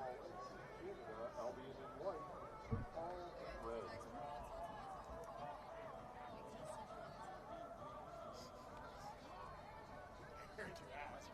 Streetball FC Canada, Albion in white, Streetball in red. Heard you ask.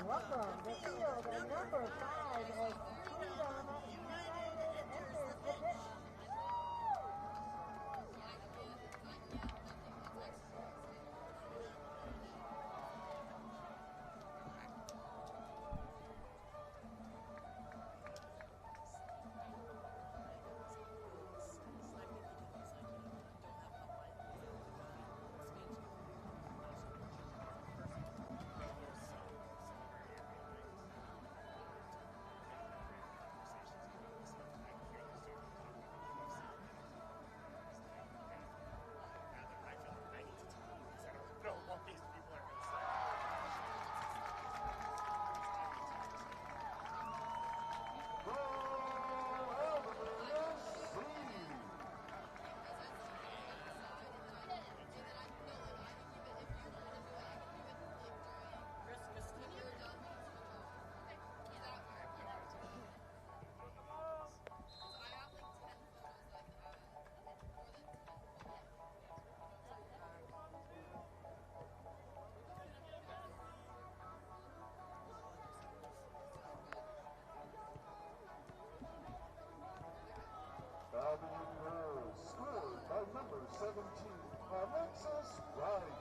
Welcome to field number 5 of Freedom United enters the pit. No, what these people are going to say. Albion Rose, scored by number 17, Alexis Wright.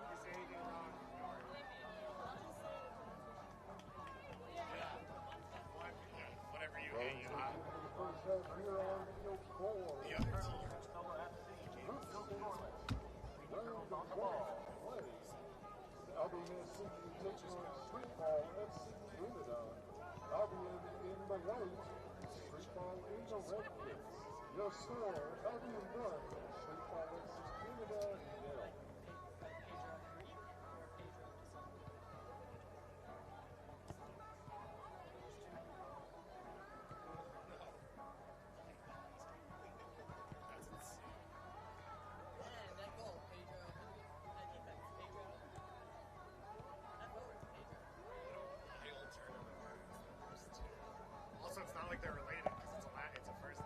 You say anything wrong, whatever you hate, you know. First up here on field 4. The other team. On the ball. Albion SC takes on Streetball FC Canada. Albion in the white, Streetball in the red kits. Your score, Albion 1, Streetball FC Canada 0. That's insane. Man, that goal, Pedro. That defense, Pedro. That forward, Pedro. He'll turn over the first two. Also, it's not like they're related because it's a first.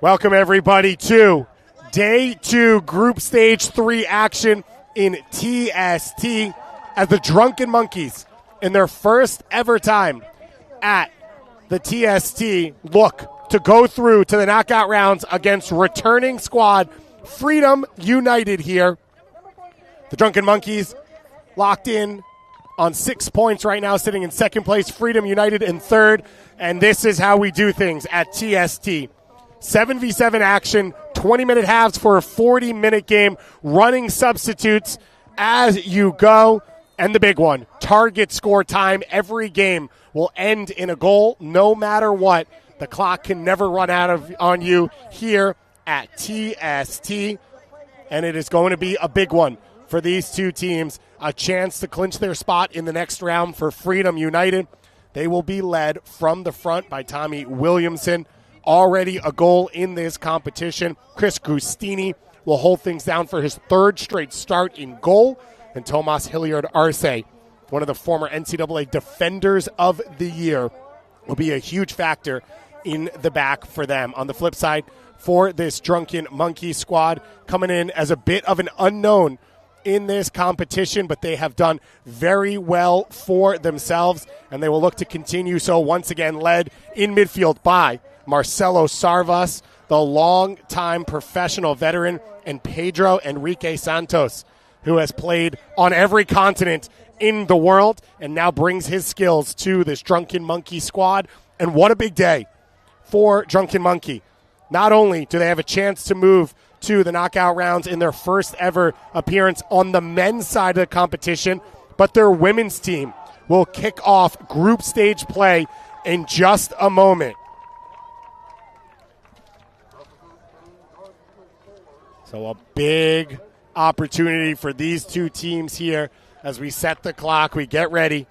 Welcome, everybody, to Day 2 Group Stage 3 action in TST as the Drunken Monkeys, in their first ever time at the TST, look to go through to the knockout rounds against returning squad Freedom United here. The Drunken Monkeys locked in on 6 points right now, sitting in second place. Freedom United in third. And this is how we do things at TST. 7v7 action, 20-minute halves for a 40-minute game, running substitutes as you go. And the big one, target score time. Every game will end in a goal, no matter what. The clock can never run out on you here at TST. And it is going to be a big one for these two teams. A chance to clinch their spot in the next round for Freedom United. They will be led from the front by Tommy Williamson. Already a goal in this competition. Chris Gustini will hold things down for his third straight start in goal. And Tomas Hilliard Arce, one of the former NCAA Defenders of the Year, will be a huge factor in the back for them. On the flip side, for this Drunken Monkey squad, coming in as a bit of an unknown in this competition, but they have done very well for themselves, and they will look to continue so, once again led in midfield by Marcelo Sarvas, the longtime professional veteran, and Pedro Enrique Santos, who has played on every continent in the world and now brings his skills to this Drunken Monkey squad. And what a big day for Drunken Monkey. Not only do they have a chance to move to the knockout rounds in their first ever appearance on the men's side of the competition, but their women's team will kick off group stage play in just a moment. So a big opportunity for these two teams here as we set the clock. We get ready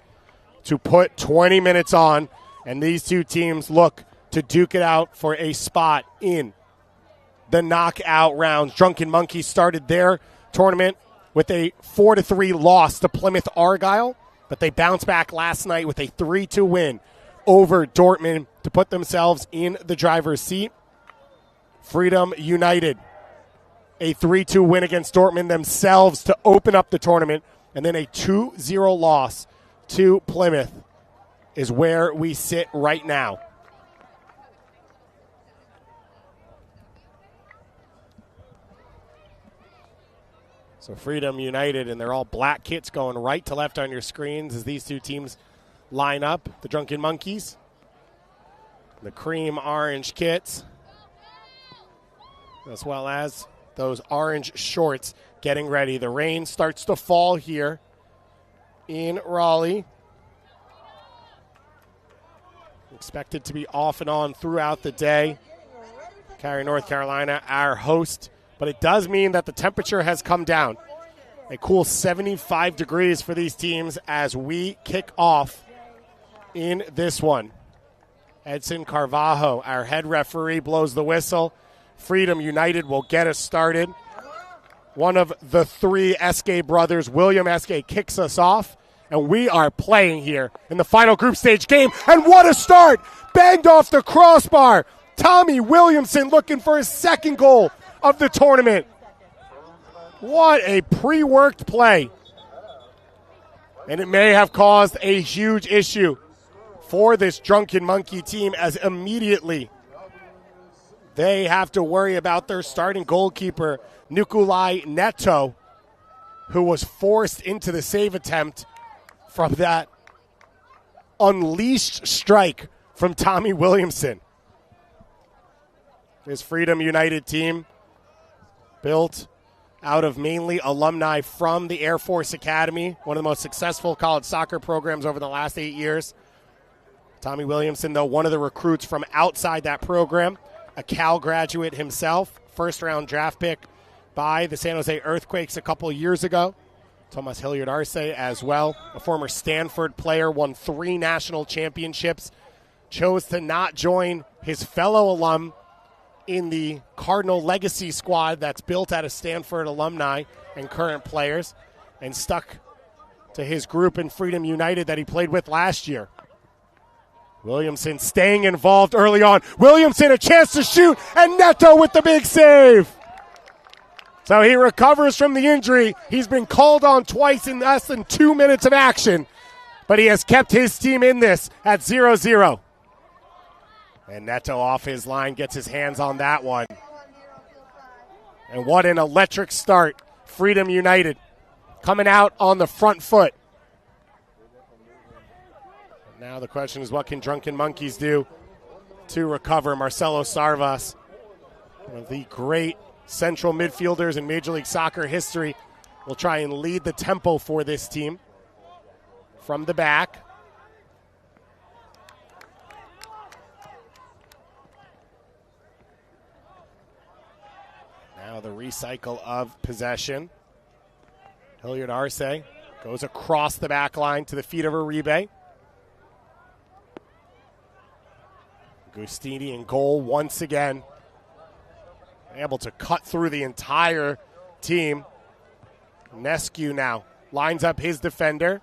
to put 20 minutes on, and these two teams look to duke it out for a spot in the knockout rounds. Drunken Monkey started their tournament with a 4-3 loss to Plymouth Argyle, but they bounced back last night with a 3-2 win over Dortmund to put themselves in the driver's seat. Freedom United, a 3-2 win against Dortmund themselves to open up the tournament, and then a 2-0 loss to Plymouth is where we sit right now. So Freedom United, and they're all black kits going right to left on your screens as these two teams line up. The Drunken Monkeys, the cream orange kits, as well as those orange shorts getting ready. The rain starts to fall here in Raleigh. Expected to be off and on throughout the day. Cary, North Carolina, our host. But it does mean that the temperature has come down. A cool 75 degrees for these teams as we kick off in this one. Edson Carvajo, our head referee, blows the whistle. Freedom United will get us started. One of the three Eskay brothers, William Eskay, kicks us off. And we are playing here in the final group stage game. And what a start! Banged off the crossbar. Tommy Williamson looking for his second goal of the tournament. What a pre-worked play. And it may have caused a huge issue for this Drunken Monkey team, as immediately they have to worry about their starting goalkeeper, Nikolai Neto, who was forced into the save attempt from that unleashed strike from Tommy Williamson. This Freedom United team, built out of mainly alumni from the Air Force Academy, one of the most successful college soccer programs over the last 8 years. Tommy Williamson, though, one of the recruits from outside that program, a Cal graduate himself, first-round draft pick by the San Jose Earthquakes a couple years ago. Tomas Hilliard Arce as well, a former Stanford player, won 3 national championships, chose to not join his fellow alum in the Cardinal Legacy squad that's built out of Stanford alumni and current players, and stuck to his group in Freedom United that he played with last year. Williamson staying involved early on. Williamson a chance to shoot, and Neto with the big save. So he recovers from the injury. He's been called on twice in less than 2 minutes of action, but he has kept his team in this at 0-0. And Neto off his line gets his hands on that one. And what an electric start. Freedom United coming out on the front foot. Now the question is, what can Drunken Monkeys do to recover? Marcelo Sarvas, one of the great central midfielders in Major League Soccer history, will try and lead the tempo for this team from the back. Now the recycle of possession. Hilliard Arce goes across the back line to the feet of Uribe. Gustini in goal once again. Able to cut through the entire team. Nescu now lines up his defender.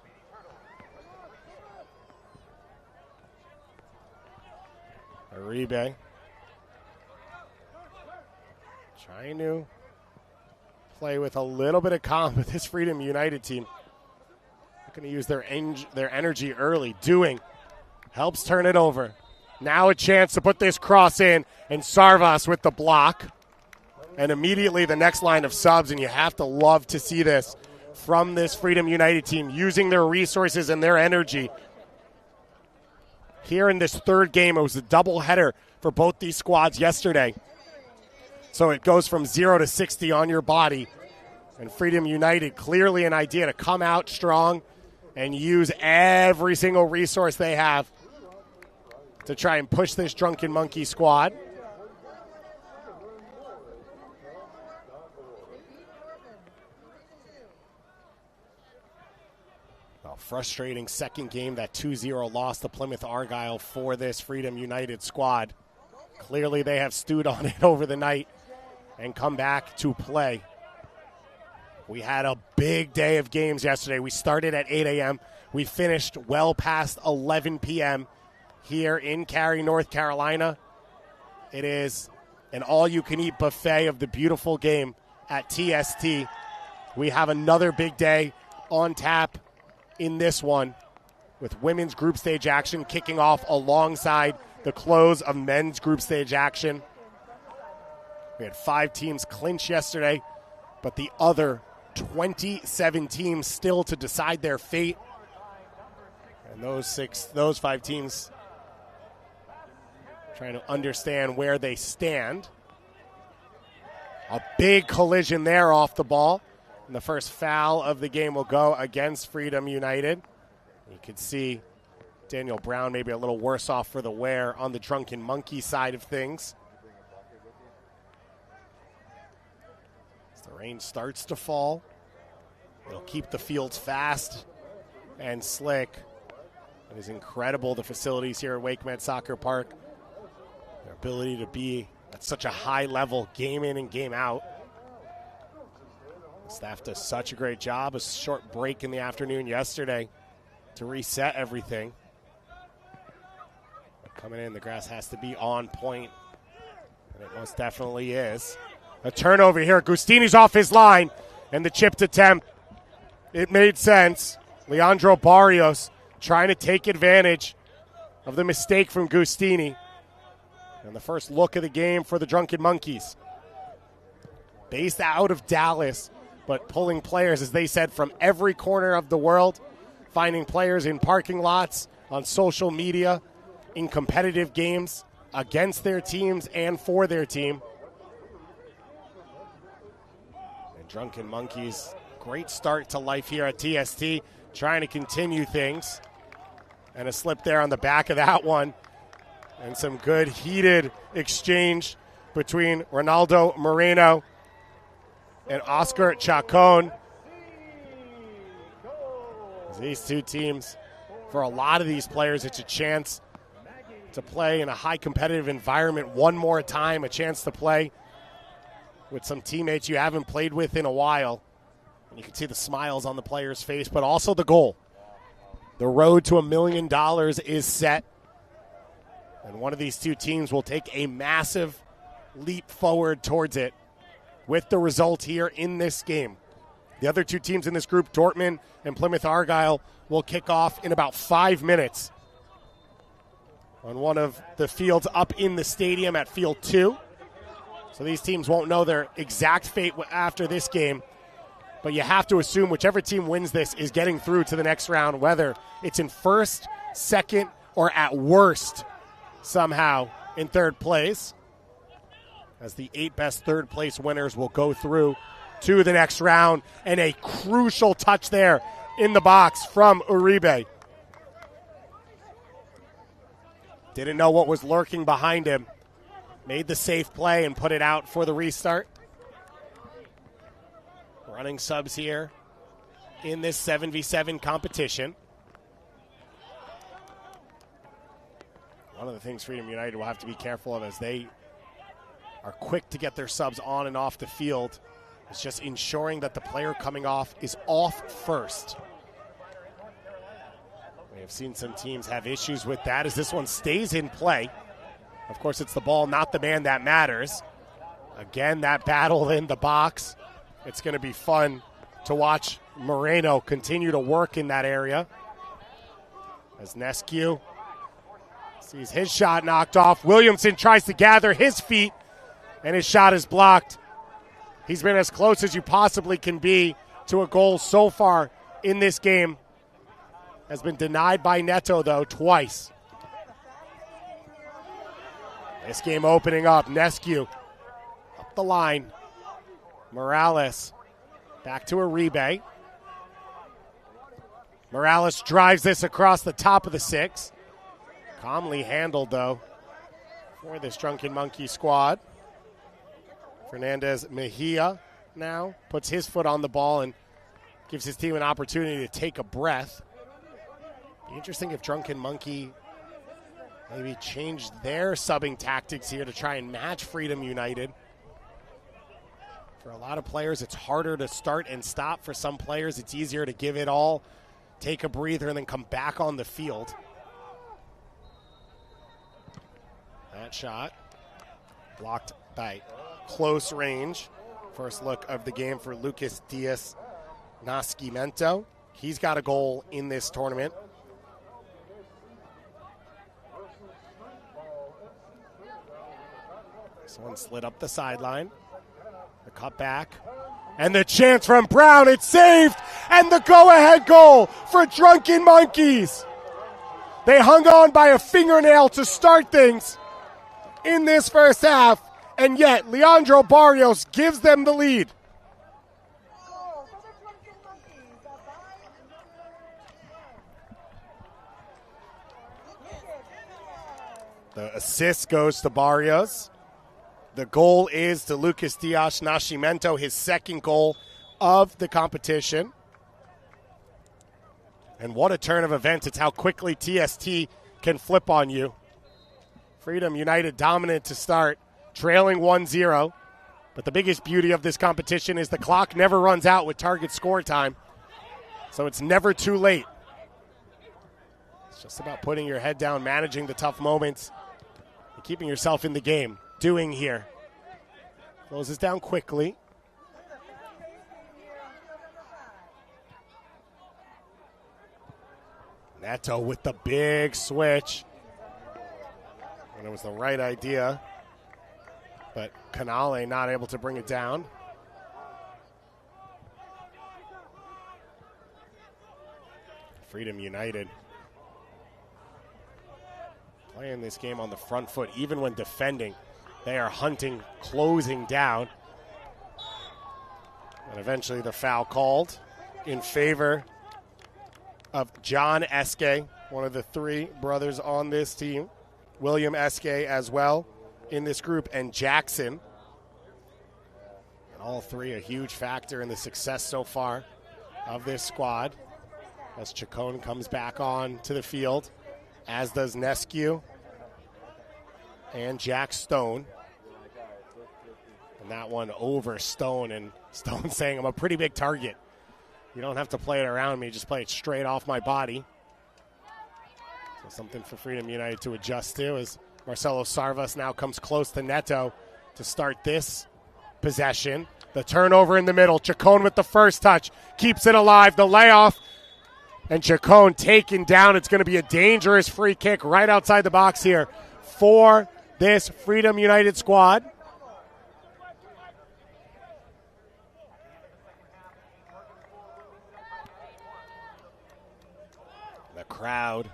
Uribe trying to play with a little bit of calm with this Freedom United team. They're going to use their energy early. Doing helps turn it over. Now a chance to put this cross in, and Sarvas with the block. And immediately the next line of subs, and you have to love to see this from this Freedom United team, using their resources and their energy. Here in this third game, it was a doubleheader for both these squads yesterday. So it goes from 0 to 60 on your body. And Freedom United, clearly an idea to come out strong and use every single resource they have to try and push this Drunken Monkey squad. A frustrating second game, that 2-0 loss to Plymouth Argyle for this Freedom United squad. Clearly they have stewed on it over the night and come back to play. We had a big day of games yesterday. We started at 8 a.m. We finished well past 11 p.m. here in Cary, North Carolina. It is an all-you-can-eat buffet of the beautiful game at TST. We have another big day on tap in this one, with women's group stage action kicking off alongside the close of men's group stage action. We had 5 teams clinch yesterday, but the other 27 teams still to decide their fate. And those 5 teams trying to understand where they stand. A big collision there off the ball. And the first foul of the game will go against Freedom United. You can see Daniel Brown maybe a little worse off for the wear on the Drunken Monkey side of things. As the rain starts to fall, it'll keep the fields fast and slick. It is incredible, the facilities here at WakeMed Soccer Park. Their ability to be at such a high level, game in and game out. The staff does such a great job. A short break in the afternoon yesterday to reset everything. But coming in, the grass has to be on point, and it most definitely is. A turnover here. Gustini's off his line, and the chipped attempt. It made sense. Leandro Barrios trying to take advantage of the mistake from Gustini. And the first look of the game for the Drunken Monkeys. Based out of Dallas, but pulling players, as they said, from every corner of the world, finding players in parking lots, on social media, in competitive games, against their teams and for their team. And Drunken Monkeys, great start to life here at TST, trying to continue things. And a slip there on the back of that one. And some good heated exchange between Ronaldo Moreno and Oscar Chacon. These two teams, for a lot of these players, it's a chance to play in a high competitive environment one more time, a chance to play with some teammates you haven't played with in a while. And you can see the smiles on the players' face, but also the goal. The road to $1 million is set And one of these two teams will take a massive leap forward towards it with the result here in this game. The other two teams in this group, Dortmund and Plymouth Argyle, will kick off in about 5 minutes on one of the fields up in the stadium at Field 2. So these teams won't know their exact fate after this game, but you have to assume whichever team wins this is getting through to the next round, whether it's in first, second, or at worst somehow in third place, as the 8 best third place winners will go through to the next round. And a crucial touch there in the box from Uribe. Didn't know what was lurking behind him. Made the safe play and put it out for the restart. Running subs here in this 7v7 competition. One of the things Freedom United will have to be careful of as they are quick to get their subs on and off the field is just ensuring that the player coming off is off first. We have seen some teams have issues with that as this one stays in play. Of course, it's the ball, not the man that matters. Again, that battle in the box. It's going to be fun to watch Moreno continue to work in that area. As Nescu sees his shot knocked off. Williamson tries to gather his feet, and his shot is blocked. He's been as close as you possibly can be to a goal so far in this game. Has been denied by Neto, though, twice. This game opening up. Nescu up the line. Morales back to Uribe. Morales drives this across the top of the 6. Calmly handled, though, for this Drunken Monkey squad. Fernandez Mejia now puts his foot on the ball and gives his team an opportunity to take a breath. Be interesting if Drunken Monkey maybe changed their subbing tactics here to try and match Freedom United. For a lot of players, it's harder to start and stop. For some players, it's easier to give it all, take a breather, and then come back on the field. That shot blocked by close range. First look of the game for Lucas Diaz Nascimento. He's got a goal in this tournament. This one slid up the sideline. The cut back. And the chance from Brown. It's saved. And the go-ahead goal for Drunken Monkeys. They hung on by a fingernail to start things in this first half. And yet, Leandro Barrios gives them the lead. The assist goes to Barrios. The goal is to Lucas Diaz Nascimento, his second goal of the competition. And what a turn of events. It's how quickly TST can flip on you. Freedom United dominant to start, trailing 1-0. But the biggest beauty of this competition is the clock never runs out with target score time. So it's never too late. It's just about putting your head down, managing the tough moments, and keeping yourself in the game. Doing here. Closes down quickly. Neto with the big switch. And it was the right idea. But Canale not able to bring it down. Freedom United playing this game on the front foot, even when defending. They are hunting, closing down. And eventually the foul called in favor of John Eske, one of the 3 brothers on this team. William Eske as well in this group, and Jackson. And all 3 a huge factor in the success so far of this squad. As Chacon comes back on to the field, as does Nescu and Jack Stone. And that one over Stone, and Stone saying, I'm a pretty big target. You don't have to play it around me, just play it straight off my body. So something for Freedom United to adjust to as Marcelo Sarvas now comes close to Neto to start this possession. The turnover in the middle. Chacon with the first touch. Keeps it alive. The layoff. And Chacon taken down. It's going to be a dangerous free kick right outside the box here for this Freedom United squad. The crowd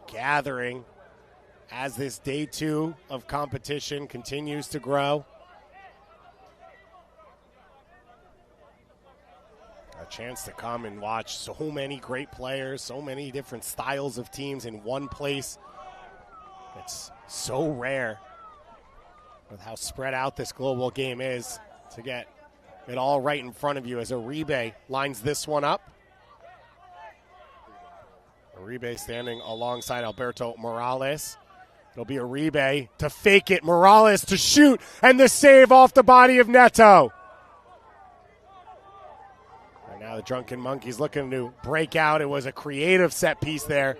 gathering as this day 2 of competition continues to grow. A chance to come and watch so many great players, so many different styles of teams in one place. It's so rare with how spread out this global game is to get it all right in front of you as Uribe lines this one up. Uribe standing alongside Alberto Morales. It'll be Uribe to fake it. Morales to shoot. And the save off the body of Neto. And now the Drunken Monkeys looking to break out. It was a creative set piece there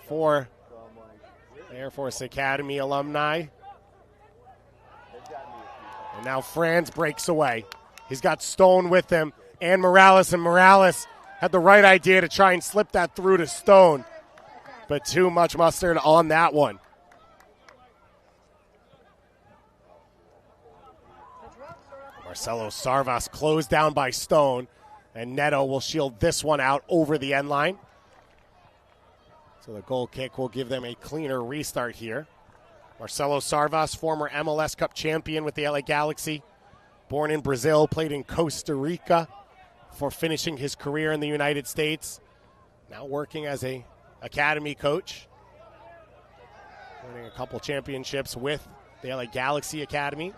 for the Air Force Academy alumni. And now Franz breaks away. He's got Stone with him and Morales had the right idea to try and slip that through to Stone. But too much mustard on that one. Marcelo Sarvas closed down by Stone, and Neto will shield this one out over the end line. So the goal kick will give them a cleaner restart here. Marcelo Sarvas, former MLS Cup champion with the LA Galaxy, born in Brazil, played in Costa Rica before finishing his career in the United States. Now working as a academy coach, winning a couple championships with the LA Galaxy Academy.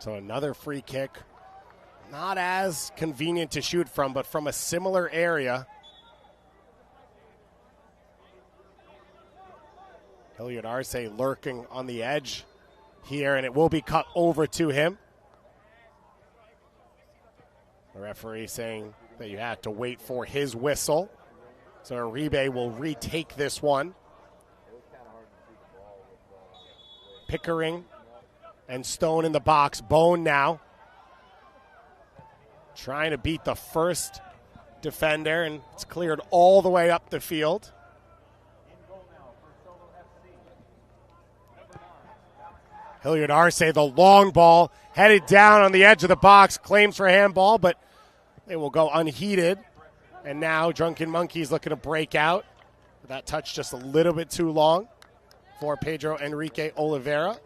So another free kick, not as convenient to shoot from, but from a similar area. Hilliard Arce lurking on the edge here, and it will be cut over to him. The referee saying that you have to wait for his whistle. So Uribe will retake this one. Pickering and Stone in the box. Bone now trying to beat the first defender, and it's cleared all the way up the field. Hilliard Arce, the long ball, headed down on the edge of the box, claims for handball, but they will go unheeded. And now Drunken Monkeys looking to break out. That touch just a little bit too long for Pedro Enrique Oliveira.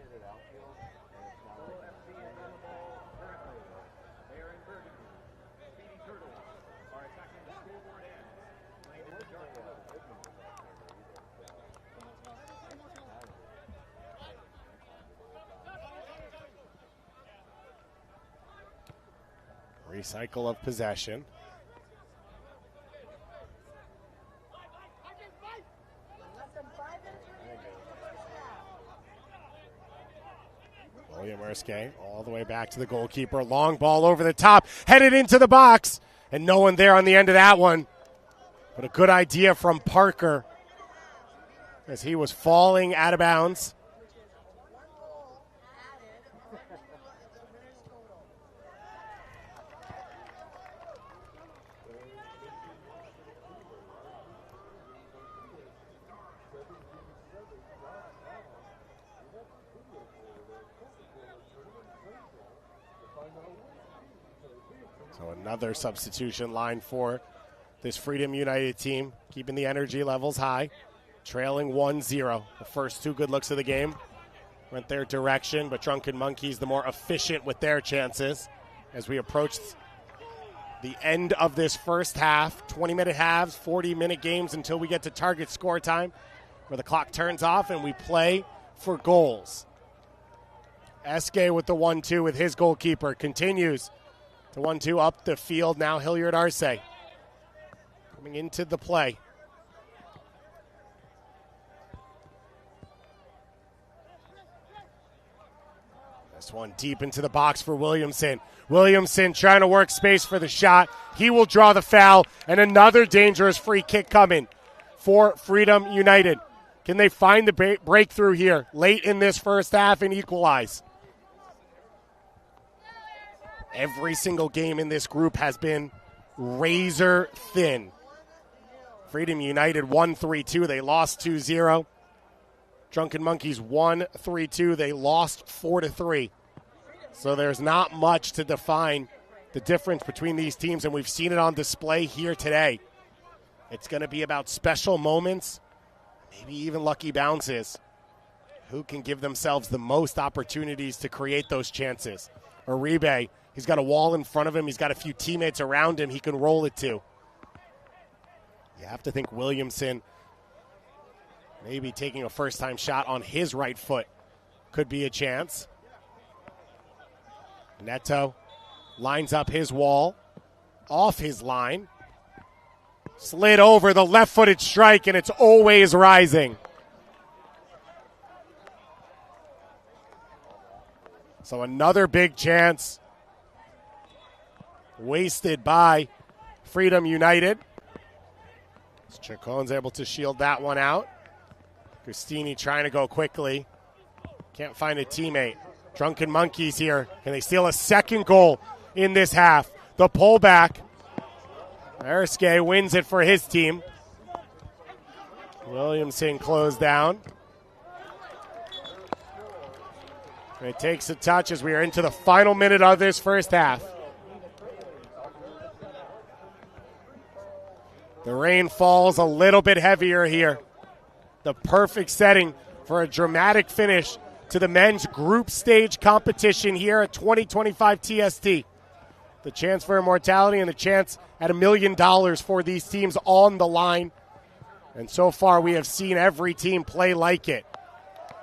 Recycle of possession. William Erskine all the way back to the goalkeeper. Long ball over the top, headed into the box, and no one there on the end of that one. But a good idea from Parker as he was falling out of bounds. So another substitution line for this Freedom United team, keeping the energy levels high. trailing 1-0. The first two good looks of the game went their direction, but Drunken Monkeys the more efficient with their chances as we approach the end of this first half. 20-minute halves, 40-minute games until we get to target score time, where the clock turns off and we play for goals. Eske with the 1-2 with his goalkeeper. Continues to 1-2 up the field now. Hilliard Arce coming into the play. This one deep into the box for Williamson. Williamson trying to work space for the shot. He will draw the foul, and another dangerous free kick coming for Freedom United. Can they find the breakthrough here late in this first half and equalize? Every single game in this group has been razor thin. Freedom United won 3-2. They lost 2-0. Drunken Monkeys won 3-2. They lost 4-3. So there's not much to define the difference between these teams, and we've seen it on display here today. It's going to be about special moments, maybe even lucky bounces. Who can give themselves the most opportunities to create those chances? Uribe, he's got a wall in front of him. He's got a few teammates around him he can roll it to. You have to think Williamson maybe taking a first-time shot on his right foot could be a chance. Neto lines up his wall, off his line. Slid over the left-footed strike, and it's always rising. So another big chance wasted by Freedom United. Chacon's able to shield that one out. Cristini trying to go quickly. Can't find a teammate. Drunken Monkeys here. Can they steal a second goal in this half? The pullback. Erskine wins it for his team. Williamson closed down. And it takes a touch as we are into the final minute of this first half. The rain falls a little bit heavier here. The perfect setting for a dramatic finish to the men's group stage competition here at 2025 TST. The chance for immortality and the chance at $1 million for these teams on the line. And so far we have seen every team play like it.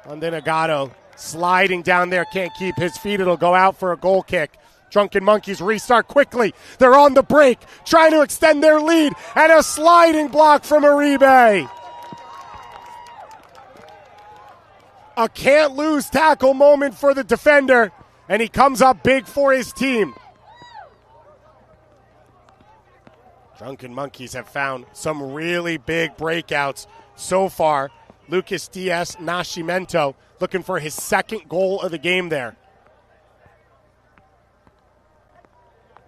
Andinagato sliding down there, can't keep his feet. It'll go out for a goal kick. Drunken Monkeys restart quickly. They're on the break, trying to extend their lead, and a sliding block from Uribe. A can't-lose tackle moment for the defender, and he comes up big for his team. Drunken Monkeys have found some really big breakouts so far. Lucas Diaz Nascimento looking for his second goal of the game there.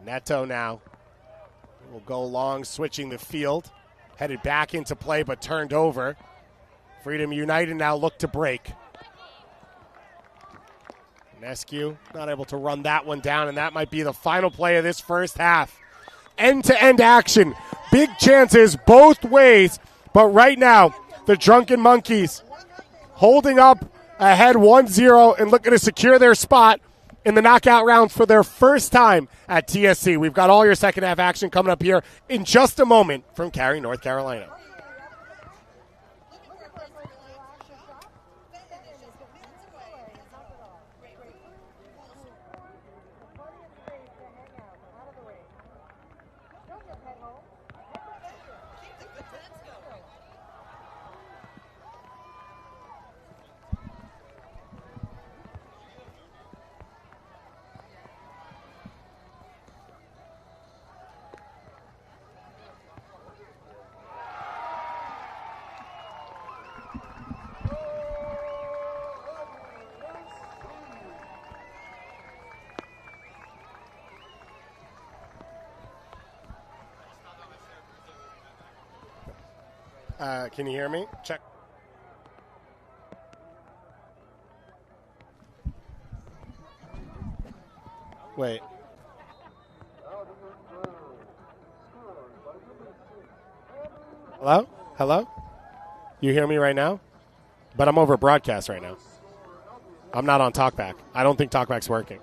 Neto now will go long, switching the field. Headed back into play, but turned over. Freedom United now look to break. Nescu not able to run that one down, and that might be the final play of this first half. End-to-end action. Big chances both ways, but right now, the Drunken Monkeys holding up ahead 1-0 and looking to secure their spot in the knockout round for their first time at TSC. We've got all your second half action coming up here in just a moment from Cary, North Carolina. Can you hear me? Check. Wait. Hello? Hello? You hear me right now? But I'm over broadcast right now. I'm not on TalkBack. I don't think TalkBack's working.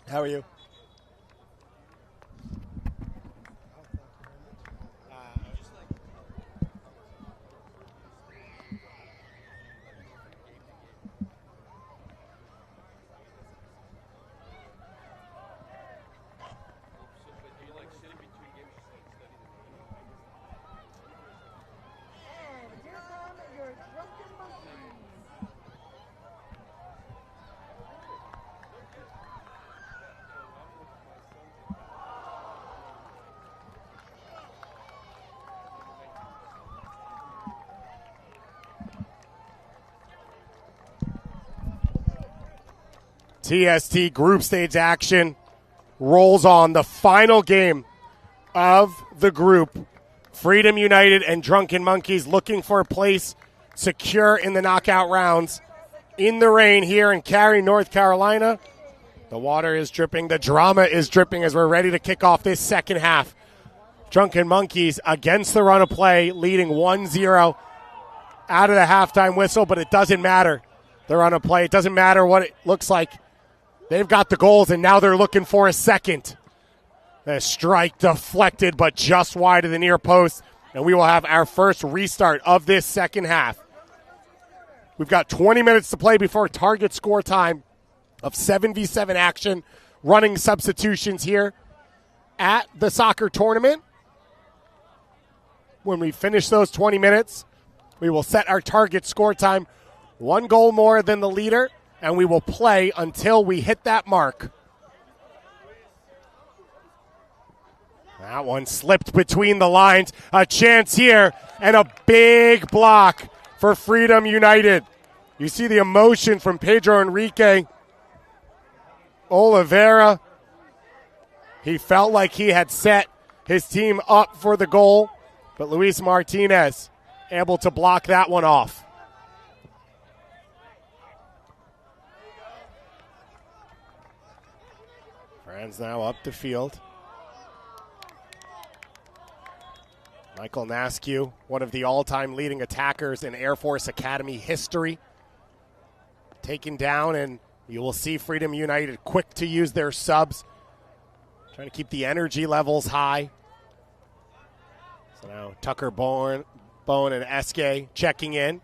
How are you? And here come your Drunken Monkeys. TST group stage action rolls on. The final game of the group. Freedom United and Drunken Monkeys looking for a place secure in the knockout rounds. In the rain here in Cary, North Carolina. The water is dripping. The drama is dripping as we're ready to kick off this second half. Drunken Monkeys against the run of play, leading 1-0 out of the halftime whistle, but it doesn't matter. The run of play, it doesn't matter what it looks like. They've got the goals, and now they're looking for a second. The strike deflected, but just wide of the near post, and we will have our first restart of this second half. We've got 20 minutes to play before target score time of 7v7 action, running substitutions here at the soccer tournament. When we finish those 20 minutes, we will set our target score time 1 goal more than the leader, and we will play until we hit that mark. That one slipped between the lines. A chance here, and a big block for Freedom United. You see the emotion from Pedro Enrique Oliveira. He felt like he had set his team up for the goal, but Luis Martinez able to block that one off. Franz now up the field. Michael Naskew, one of the all-time leading attackers in Air Force Academy history, taken down, and you will see Freedom United quick to use their subs, trying to keep the energy levels high. So now Tucker Bone and Eske checking in.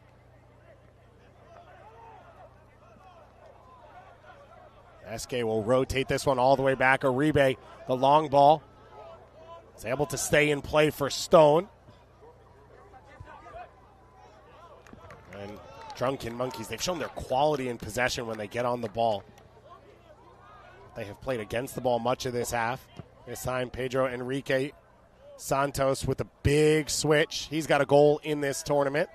Eske will rotate this one all the way back. Uribe, the long ball, is able to stay in play for Stone. And Drunken Monkeys, they've shown their quality in possession when they get on the ball. They have played against the ball much of this half. This time, Pedro Enrique Santos with a big switch. He's got a goal in this tournament.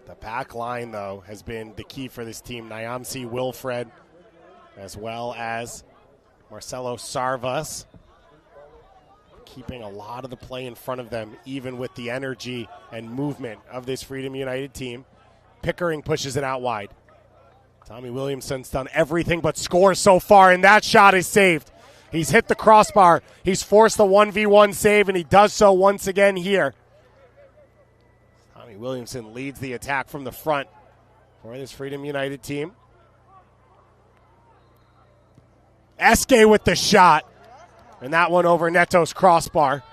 The back line, though, has been the key for this team. Nyamsi Wilfred, as well as Marcelo Sarvas, keeping a lot of the play in front of them, even with the energy and movement of this Freedom United team. Pickering pushes it out wide. Tommy Williamson's done everything but score so far, and that shot is saved. He's hit the crossbar. He's forced the 1v1 save, and he does so once again here. Tommy Williamson leads the attack from the front for this Freedom United team. Eske with the shot, and that one over Neto's crossbar.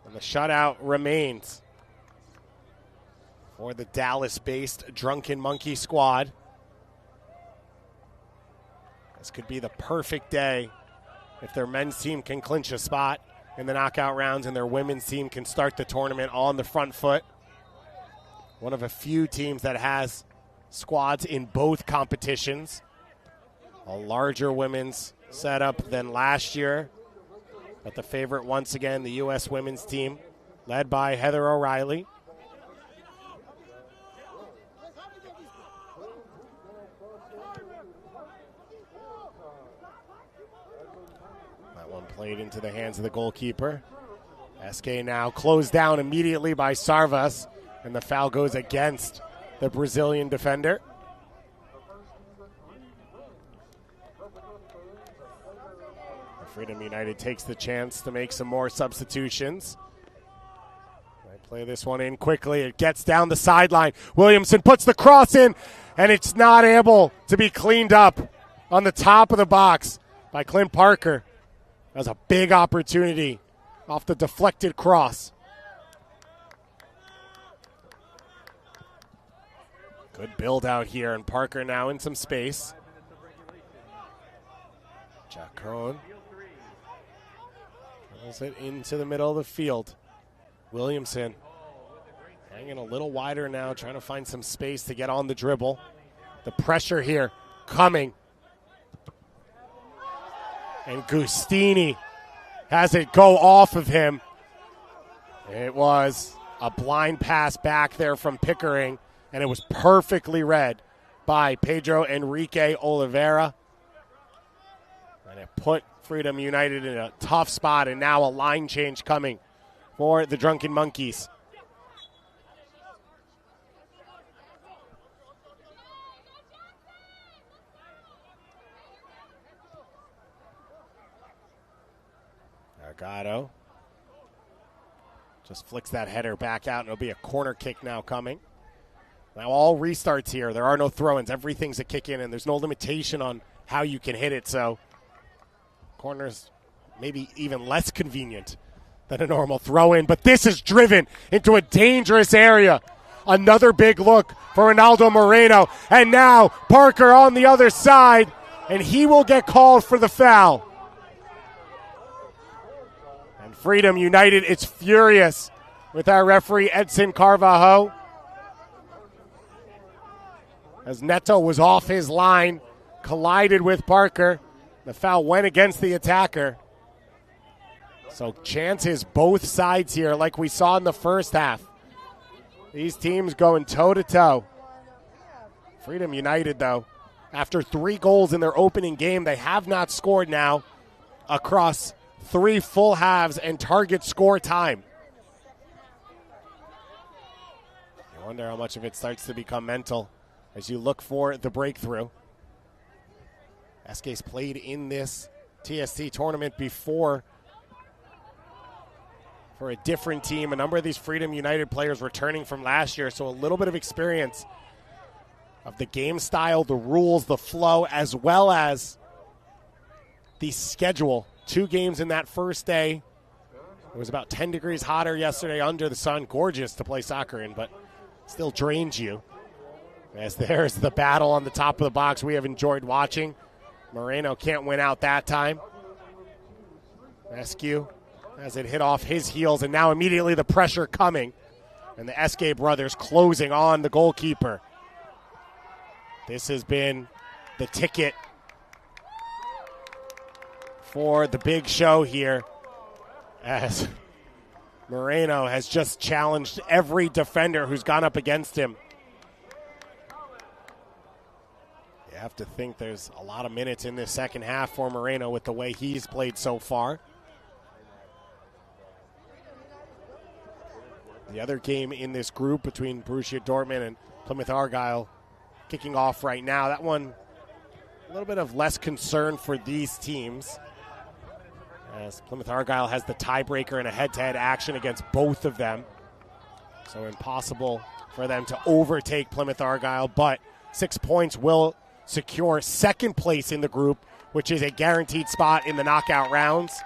And the shutout remains for the Dallas-based Drunken Monkey squad. This could be the perfect day if their men's team can clinch a spot in the knockout rounds and their women's team can start the tournament on the front foot. One of a few teams that has squads in both competitions. A larger women's setup than last year, but the favorite once again, the U.S. women's team, led by Heather O'Reilly. That one played into the hands of the goalkeeper. SK now closed down immediately by Sarvas, and the foul goes against the Brazilian defender. Freedom United takes the chance to make some more substitutions. They play this one in quickly. It gets down the sideline. Williamson puts the cross in, and it's not able to be cleaned up on the top of the box by Clint Parker. That was a big opportunity off the deflected cross. Good build out here, and Parker now in some space. Chacon throws it into the middle of the field. Williamson hanging a little wider now, trying to find some space to get on the dribble. The pressure here coming. And Gustini has it go off of him. It was a blind pass back there from Pickering, and it was perfectly read by Pedro Enrique Oliveira. And it put Freedom United in a tough spot, and now a line change coming for the Drunken Monkeys. Argado just flicks that header back out, and it'll be a corner kick now coming. Now all restarts here. There are no throw-ins. Everything's a kick in, and there's no limitation on how you can hit it, so corners maybe even less convenient than a normal throw-in, but this is driven into a dangerous area. Another big look for Ronaldo Moreno, and now Parker on the other side, and he will get called for the foul. And Freedom United is furious with our referee Edson Carvajo, as Neto was off his line, collided with Parker. The foul went against the attacker. So chances both sides here like we saw in the first half. These teams going toe-to-toe. Freedom United, though, after 3 goals in their opening game, they have not scored now across 3 full halves and target score time. You wonder how much of it starts to become mental as you look for the breakthrough. SK's played in this TST tournament before for a different team. A number of these Freedom United players returning from last year, so a little bit of experience of the game style, the rules, the flow, as well as the schedule. 2 games in that first day. It was about 10 degrees hotter yesterday under the sun. Gorgeous to play soccer in, but still drains you. As there's the battle on the top of the box we have enjoyed watching. Moreno can't win out that time. Rescue as it hit off his heels, and now immediately the pressure coming. And the SK brothers closing on the goalkeeper. This has been the ticket for the big show here, as Moreno has just challenged every defender who's gone up against him. You have to think there's a lot of minutes in this second half for Moreno with the way he's played so far. The other game in this group between Borussia Dortmund and Plymouth Argyle kicking off right now. That one, a little bit of less concern for these teams, as Plymouth Argyle has the tiebreaker in a head-to-head action against both of them. So impossible for them to overtake Plymouth Argyle, but 6 points will secure second place in the group, which is a guaranteed spot in the knockout rounds.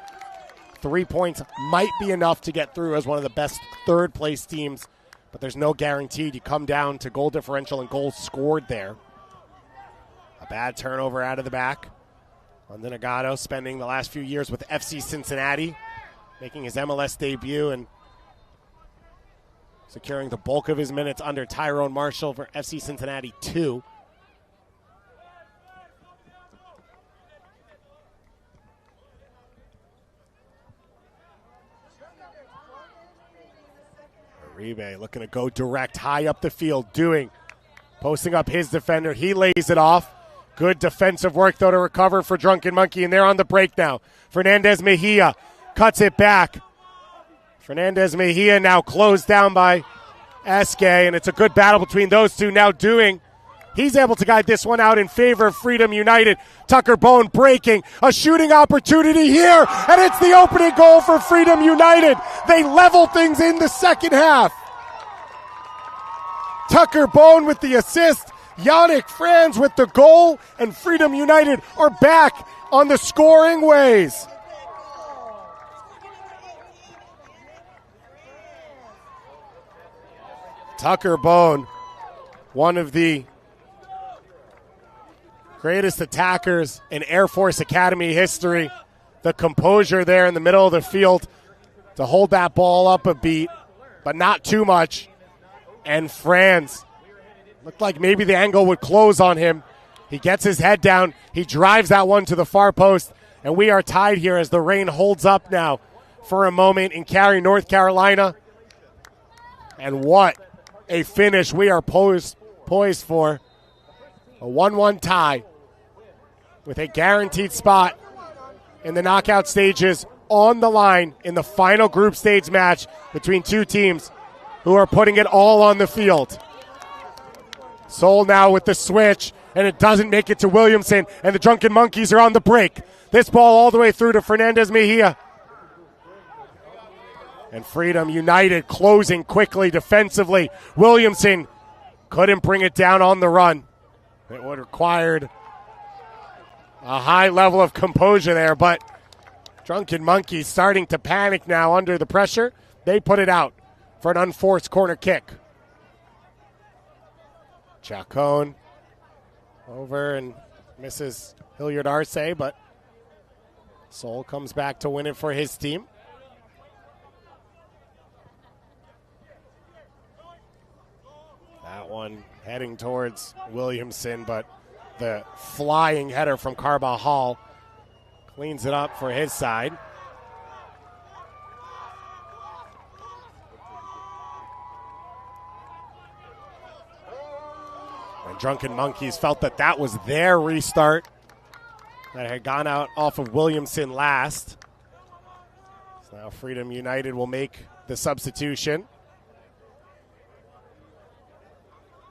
3 points might be enough to get through as one of the best third-place teams, but there's no guarantee. You come down to goal differential and goals scored there. A bad turnover out of the back. Londonagato spending the last few years with FC Cincinnati, making his MLS debut and securing the bulk of his minutes under Tyrone Marshall for FC Cincinnati 2. Uribe looking to go direct, high up the field, posting up his defender. He lays it off. Good defensive work, though, to recover for Drunken Monkey, and they're on the break now. Fernandez Mejia cuts it back. Fernandez Mejia now closed down by SK, and it's a good battle between those two. Now he's able to guide this one out in favor of Freedom United. Tucker Bone breaking, a shooting opportunity here, and it's the opening goal for Freedom United. They level things in the second half. Tucker Bone with the assist, Yannick Franz with the goal, and Freedom United are back on the scoring ways. Tucker Bone, one of the greatest attackers in Air Force Academy history. The composure there in the middle of the field to hold that ball up a beat, but not too much. And Franz, looked like maybe the angle would close on him. He gets his head down. He drives that one to the far post. And we are tied here as the rain holds up now for a moment in Cary, North Carolina. And what a finish we are poised for. A 1-1 tie with a guaranteed spot in the knockout stages on the line in the final group stage match between two teams who are putting it all on the field. Soul now with the switch, and it doesn't make it to Williamson, and the Drunken Monkeys are on the break. This ball all the way through to Fernandez Mejia. And Freedom United closing quickly defensively. Williamson couldn't bring it down on the run. It would have required a high level of composure there, but Drunken Monkeys starting to panic now under the pressure. They put it out for an unforced corner kick. Chacon over and misses Hilliard Arce, but Soul comes back to win it for his team. that one heading towards Williamson, but the flying header from Carbajal cleans it up for his side. And Drunken Monkeys felt that that was their restart that had gone out off of Williamson last. So now Freedom United will make the substitution.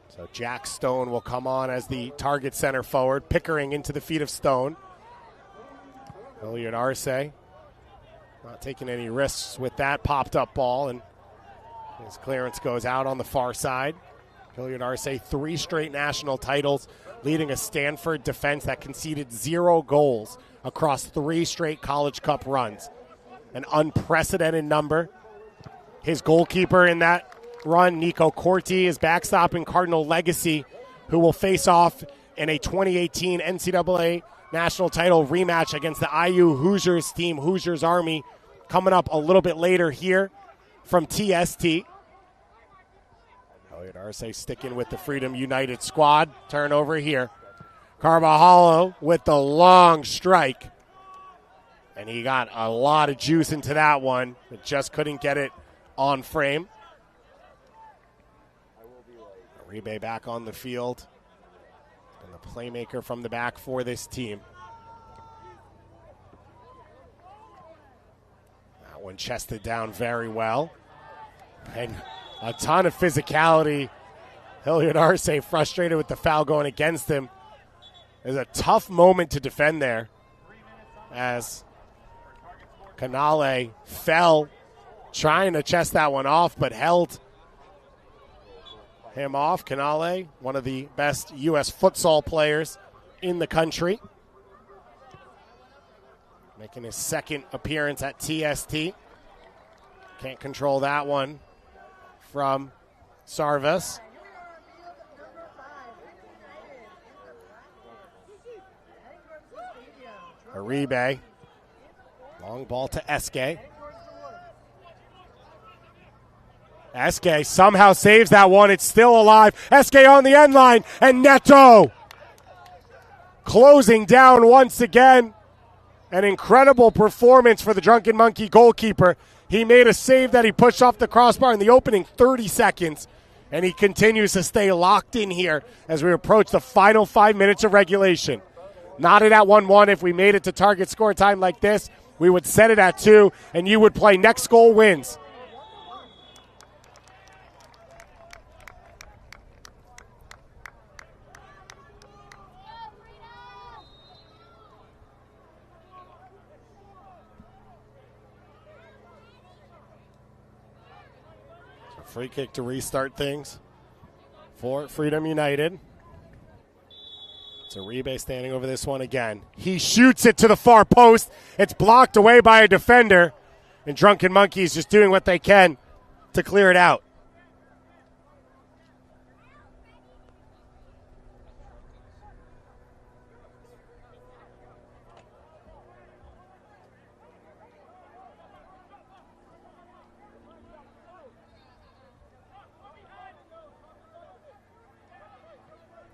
So Jack Stone will come on as the target center forward. Pickering into the feet of Stone. Hilliard Arce not taking any risks with that popped up ball, and his clearance goes out on the far side. Hilliard Arce, 3 straight national titles, leading a Stanford defense that conceded 0 goals across 3 straight College Cup runs. An unprecedented number. His goalkeeper in that run, Nico Corti, is backstopping Cardinal Legacy, who will face off in a 2018 NCAA national title rematch against the IU Hoosiers team, Hoosiers Army, coming up a little bit later here from TST. Elliot Arce sticking with the Freedom United squad. Turnover here. Carbajal with the long strike. And he got a lot of juice into that one, but just couldn't get it on frame. Uribe back on the field. And the playmaker from the back for this team. That one chested down very well. And a ton of physicality. Hilliard Arce frustrated with the foul going against him. It was a tough moment to defend there as Canale fell trying to chest that one off, but held him off. Canale, one of the best U.S. futsal players in the country, making his second appearance at TST. Can't control that one from Sarvis. Uribe. Long ball to Eske. Eske somehow saves that one. It's still alive. Eske on the end line. And Neto closing down once again. An incredible performance for the Drunken Monkey goalkeeper. He made a save that he pushed off the crossbar in the opening 30 seconds. And he continues to stay locked in here as we approach the final 5 minutes of regulation. Knotted at 1-1. If we made it to target score time like this, we would set it at 2, and you would play next goal wins. So free kick to restart things for Freedom United. So Uribe standing over this one again. He shoots it to the far post. It's blocked away by a defender. And Drunken Monkeys just doing what they can to clear it out.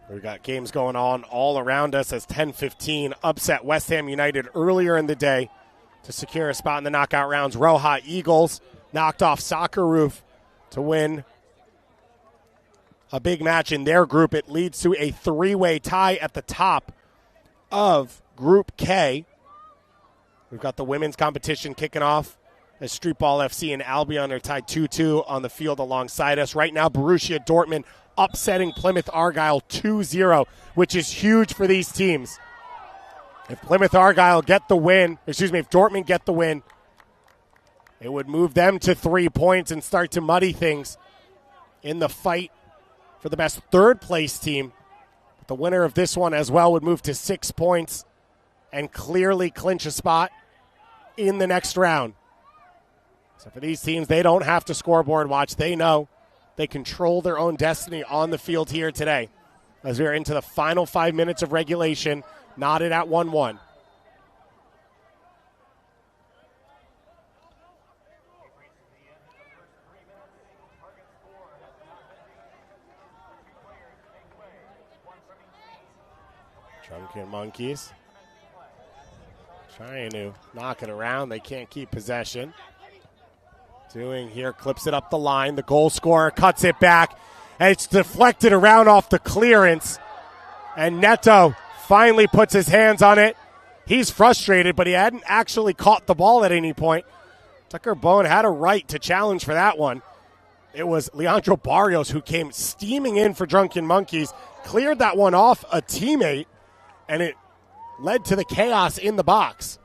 We've got games going on all around us as 10-15 upset West Ham United earlier in the day to secure a spot in the knockout rounds. Roja Eagles knocked off Soccer Roof to win a big match in their group. It leads to a 3-way tie at the top of Group K. We've got the women's competition kicking off as Streetball FC and Albion are tied 2-2 on the field alongside us. Right now, Borussia Dortmund upsetting Plymouth Argyle 2-0, which is huge for these teams. If Plymouth Argyle get the win, if Dortmund get the win, it would move them to 3 points and start to muddy things in the fight for the best third-place team. But the winner of this one as well would move to 6 points and clearly clinch a spot in the next round. So for these teams, they don't have to scoreboard watch. They know they control their own destiny on the field here today as we're into the final 5 minutes of regulation, knotted at 1-1. Drunken Monkeys trying to knock it around. They can't keep possession. Doing here, clips it up the line. The goal scorer cuts it back, and it's deflected around off the clearance. And Neto finally puts his hands on it. He's frustrated, but he hadn't actually caught the ball at any point. Tucker Bone had a right to challenge for that one. It was Leandro Barrios who came steaming in for Drunken Monkeys, cleared that one off a teammate, and it led to the chaos in the box.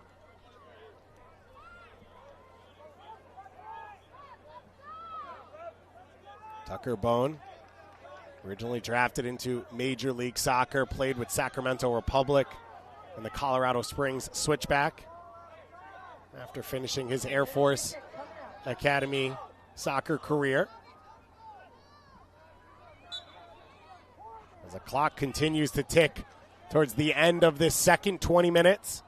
Tucker Bone, originally drafted into Major League Soccer, played with Sacramento Republic and the Colorado Springs Switchback after finishing his Air Force Academy soccer career. As the clock continues to tick towards the end of this second 20 minutes.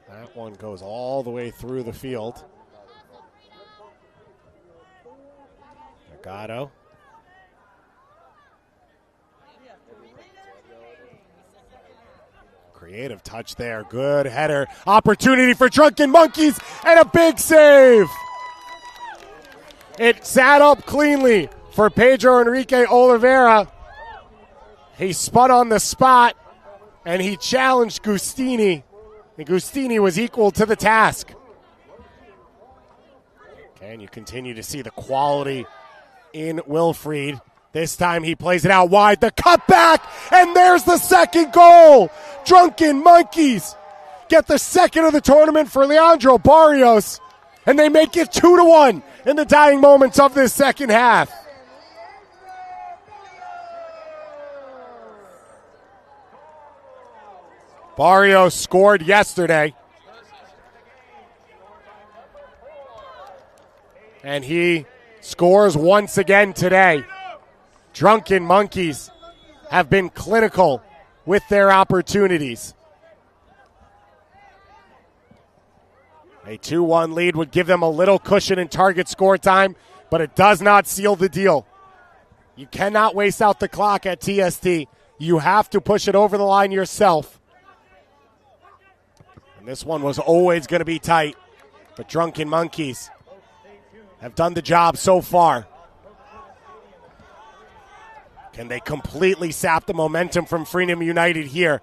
That one goes all the way through the field. Mercado. Creative touch there. Good header. Opportunity for Drunken Monkeys and a big save. It sat up cleanly for Pedro Enrique Oliveira. He spun on the spot and he challenged Gustini. And Gustini was equal to the task. Okay, and you continue to see the quality in Wilfried. This time he plays it out wide. The cutback, and there's the second goal. Drunken Monkeys get the second of the tournament for Leandro Barrios, and they make it 2-1 in the dying moments of this second half. Barrios scored yesterday, and he scores once again today. Drunken Monkeys have been clinical with their opportunities. A 2-1 lead would give them a little cushion in target score time, but it does not seal the deal. You cannot waste out the clock at TST. You have to push it over the line yourself. And this one was always going to be tight, but Drunken Monkeys have done the job so far. Can they completely sap the momentum from Freedom United here?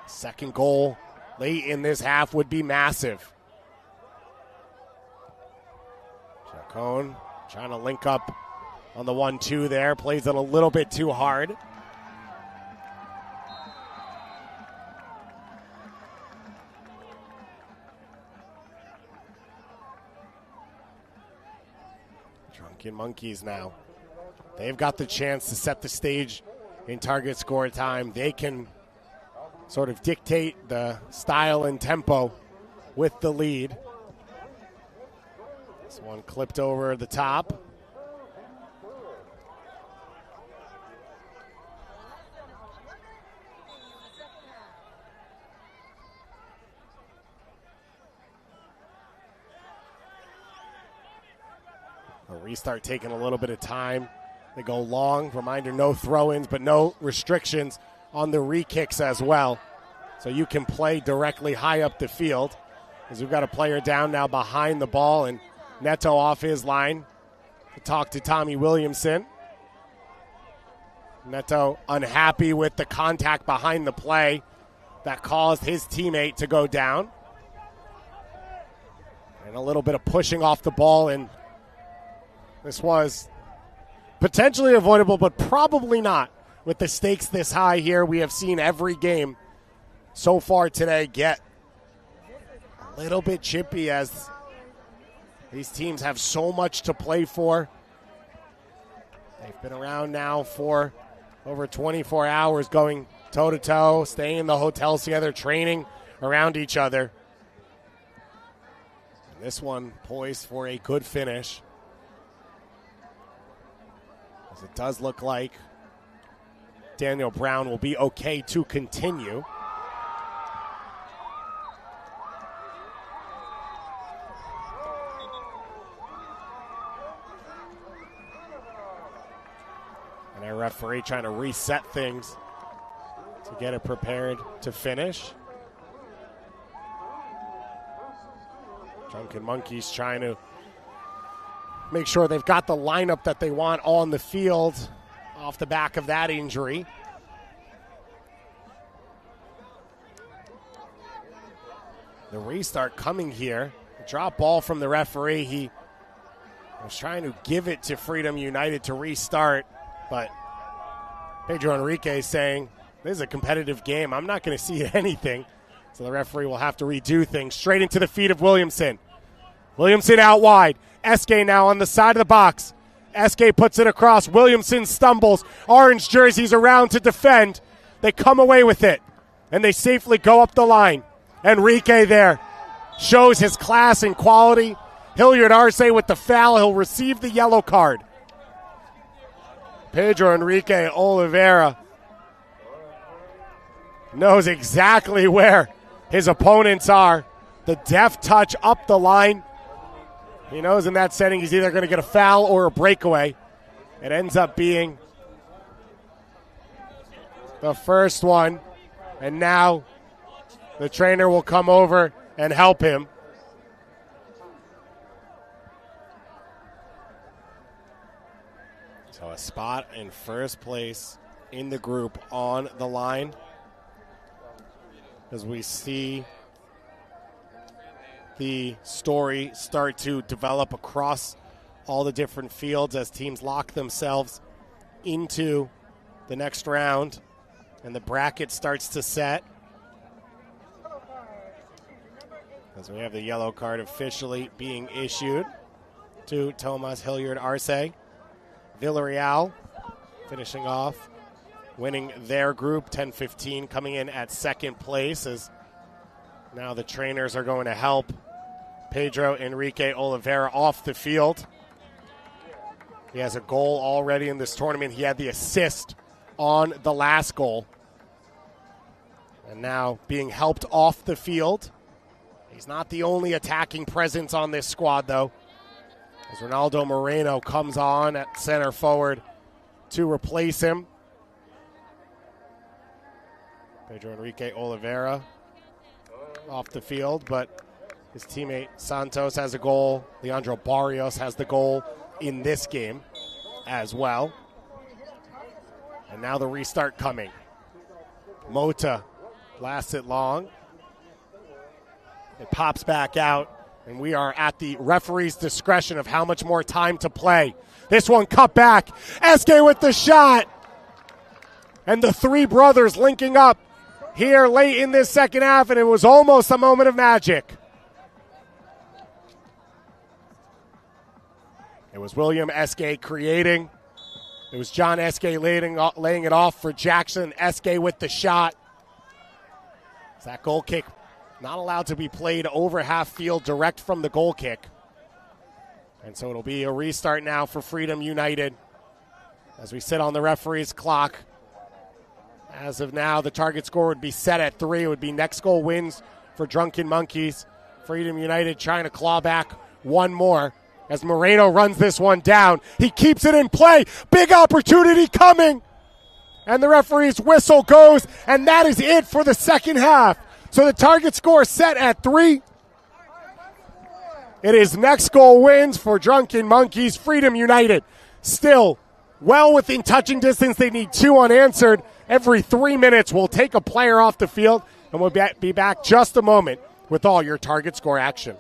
Second goal late in this half would be massive. Chacon trying to link up on the 1-2 there. Plays it a little bit too hard. Drunken Monkeys now. They've got the chance to set the stage in target score time. They can sort of dictate the style and tempo with the lead. This one clipped over the top. A restart taking a little bit of time. They go long. Reminder, no throw-ins, but no restrictions on the re-kicks as well. So you can play directly high up the field. As we've got a player down now behind the ball, and Neto off his line to talk to Tommy Williamson. Neto unhappy with the contact behind the play that caused his teammate to go down. And a little bit of pushing off the ball, and this was potentially avoidable, but probably not. With the stakes this high here, we have seen every game so far today get a little bit chippy as these teams have so much to play for. They've been around now for over 24 hours, going toe-to-toe, staying in the hotels together, training around each other. And this one poised for a good finish. It does look like Daniel Brown will be okay to continue. referee trying to reset things to get it prepared to finish. Drunken Monkeys trying to make sure they've got the lineup that they want on the field off the back of that injury. The restart coming here. A drop ball from the referee. He was trying to give it to Freedom United to restart, but Pedro Enrique is saying, this is a competitive game. I'm not going to see anything. So the referee will have to redo things. Straight into the feet of Williamson. Williamson out wide. SK now on the side of the box. SK puts it across. Williamson stumbles. Orange jerseys around to defend. They come away with it, and they safely go up the line. Enrique there shows his class and quality. Hilliard Arce with the foul. He'll receive the yellow card. Pedro Enrique Oliveira knows exactly where his opponents are. The deft touch up the line. He knows in that setting he's either going to get a foul or a breakaway. It ends up being the first one. And now the trainer will come over and help him. So a spot in first place in the group on the line as we see the story start to develop across all the different fields as teams lock themselves into the next round and the bracket starts to set. As we have the yellow card officially being issued to Tomas Hilliard Arce. Villarreal finishing off, winning their group, 10-15, coming in at second place as now the trainers are going to help Pedro Enrique Oliveira off the field. He has a goal already in this tournament. He had the assist on the last goal. And now being helped off the field. He's not the only attacking presence on this squad, though, as Ronaldo Moreno comes on at center forward to replace him. Pedro Enrique Oliveira off the field, but his teammate Santos has a goal. Leandro Barrios has the goal in this game as well. And now the restart coming. Mota blasts it long. It pops back out, and we are at the referee's discretion of how much more time to play. This one cut back. SK with the shot. And the three brothers linking up here late in this second half, and it was almost a moment of magic. It was William SK creating. It was John SK laying it off for Jackson. SK with the shot. That goal kick not allowed to be played over half field direct from the goal kick. And so it'll be a restart now for Freedom United as we sit on the referee's clock. As of now, the target score would be set at 3. It would be next goal wins for Drunken Monkeys. Freedom United trying to claw back one more as Moreno runs this one down. He keeps it in play. Big opportunity coming. And the referee's whistle goes, and that is it for the second half. So the target score set at 3. It is next goal wins for Drunken Monkeys. Freedom United still well within touching distance. They need 2 unanswered. Every 3 minutes we'll take a player off the field, and we'll be back just a moment with all your target score action.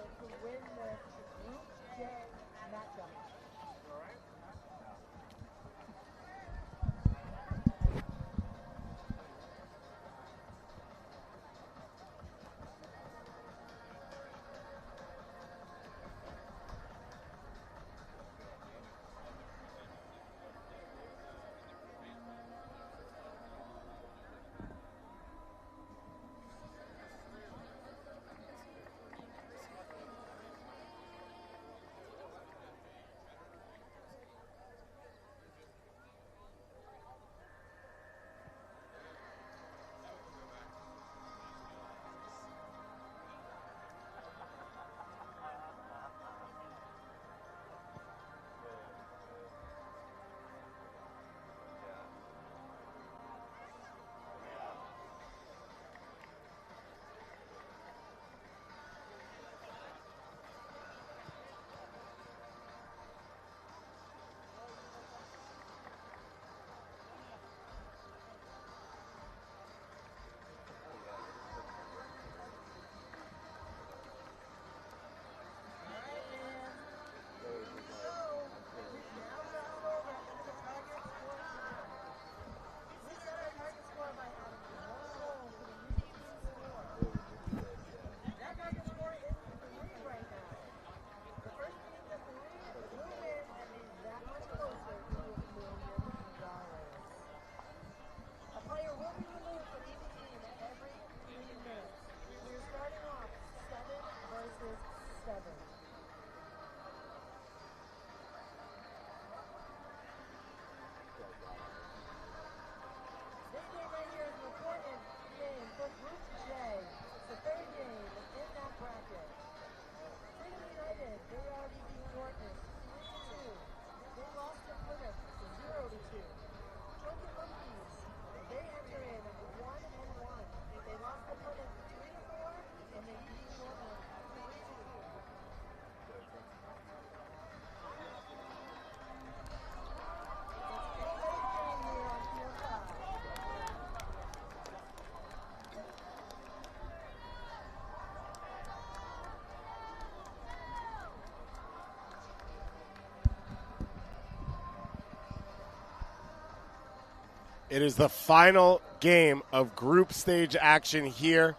It is the final game of group stage action here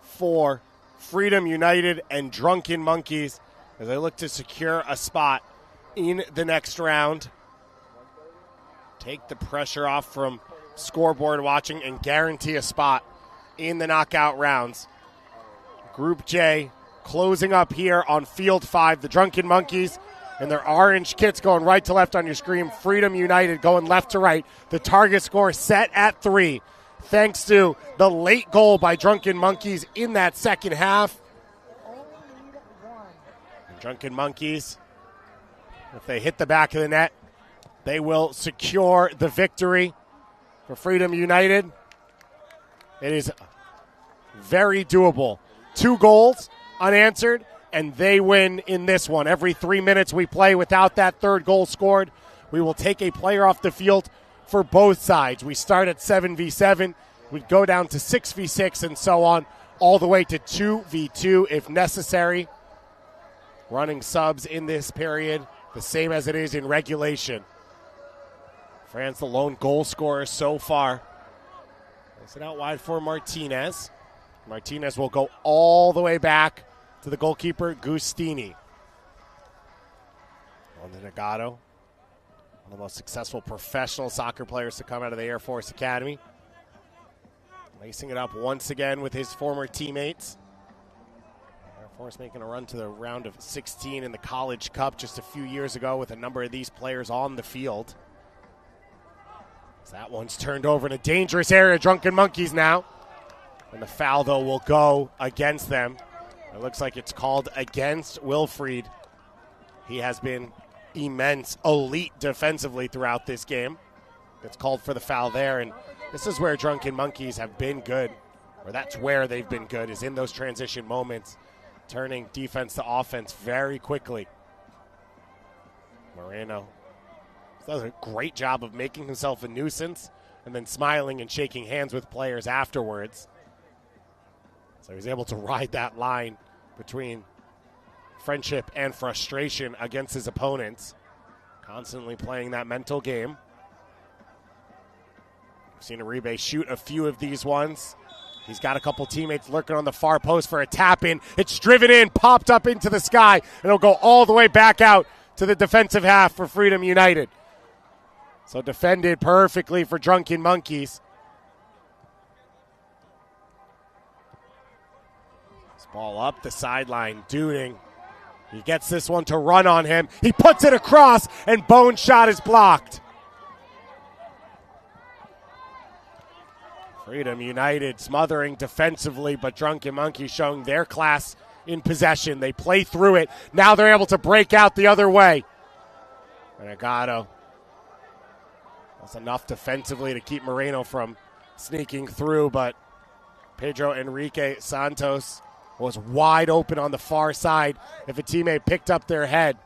for Freedom United and Drunken Monkeys as they look to secure a spot in the next round. Take the pressure off from scoreboard watching and guarantee a spot in the knockout rounds. Group J closing up here on Field 5. The Drunken Monkeys and their orange kits going right to left on your screen. Freedom United going left to right. The target score set at 3. Thanks to the late goal by Drunken Monkeys in that second half. And Drunken Monkeys, if they hit the back of the net, they will secure the victory for Freedom United. It is very doable. 2 goals unanswered, and they win in this one. Every 3 minutes we play without that third goal scored, we will take a player off the field for both sides. We start at 7v7, we go down to 6v6, and so on, all the way to 2v2 if necessary. Running subs in this period, the same as it is in regulation. France, the lone goal scorer so far. Plays it out wide for Martinez. Martinez will go all the way back to the goalkeeper, Gustini. On the Nagato, one of the most successful professional soccer players to come out of the Air Force Academy. Lacing it up once again with his former teammates. Air Force making a run to the round of 16 in the College Cup just a few years ago with a number of these players on the field. That one's turned over in a dangerous area. Drunken Monkeys now. And the foul, though, will go against them. It looks like it's called against Wilfried. He has been immense, elite defensively throughout this game. It's called for the foul there, and this is where Drunken Monkeys have been good, or that's where they've been good, is in those transition moments, turning defense to offense very quickly. Moreno does a great job of making himself a nuisance and then smiling and shaking hands with players afterwards. So he's able to ride that line between friendship and frustration against his opponents, constantly playing that mental game. We've seen Uribe shoot a few of these ones. He's got a couple teammates lurking on the far post for a tap-in. It's driven in, popped up into the sky, and it'll go all the way back out to the defensive half for Freedom United. So defended perfectly for Drunken Monkeys. This ball up the sideline, Duding. He gets this one to run on him. He puts it across, and Bone's shot is blocked. Freedom United smothering defensively, but Drunken Monkeys showing their class in possession. They play through it. Now they're able to break out the other way. Renegado. That's enough defensively to keep Moreno from sneaking through, but Pedro Enrique Santos was wide open on the far side if a teammate picked up their head.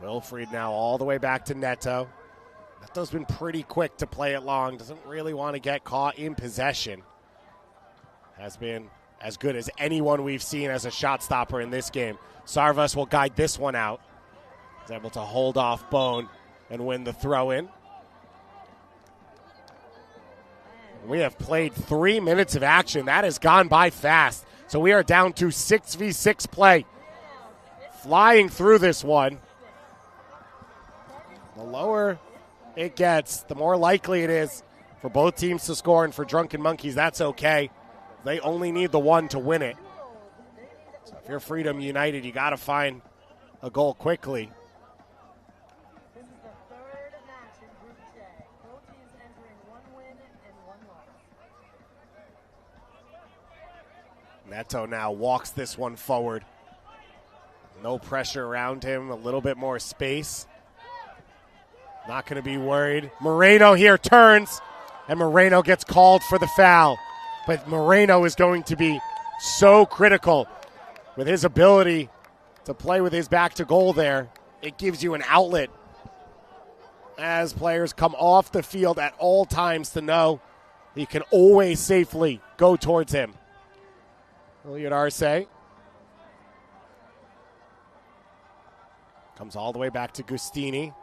Wilfried now all the way back to Neto. Neto's been pretty quick to play it long. Doesn't really want to get caught in possession. Has been as good as anyone we've seen as a shot stopper in this game. Sarvas will guide this one out. He's able to hold off Bone and win the throw-in. We have played 3 minutes of action. That has gone by fast. So we are down to 6v6 play. Flying through this one. The lower it gets, the more likely it is for both teams to score, and for Drunken Monkeys, that's okay. They only need the one to win it. So if you're Freedom United, you got to find a goal quickly. This is the third match in Group J. Both teams entering 1 win and 1 loss. Neto now walks this one forward. No pressure around him, a little bit more space. Not going to be worried. Moreno here turns, and Moreno gets called for the foul. But Moreno is going to be so critical with his ability to play with his back to goal there. It gives you an outlet as players come off the field at all times to know you can always safely go towards him. Iliad Arce Comes all the way back to Gustini.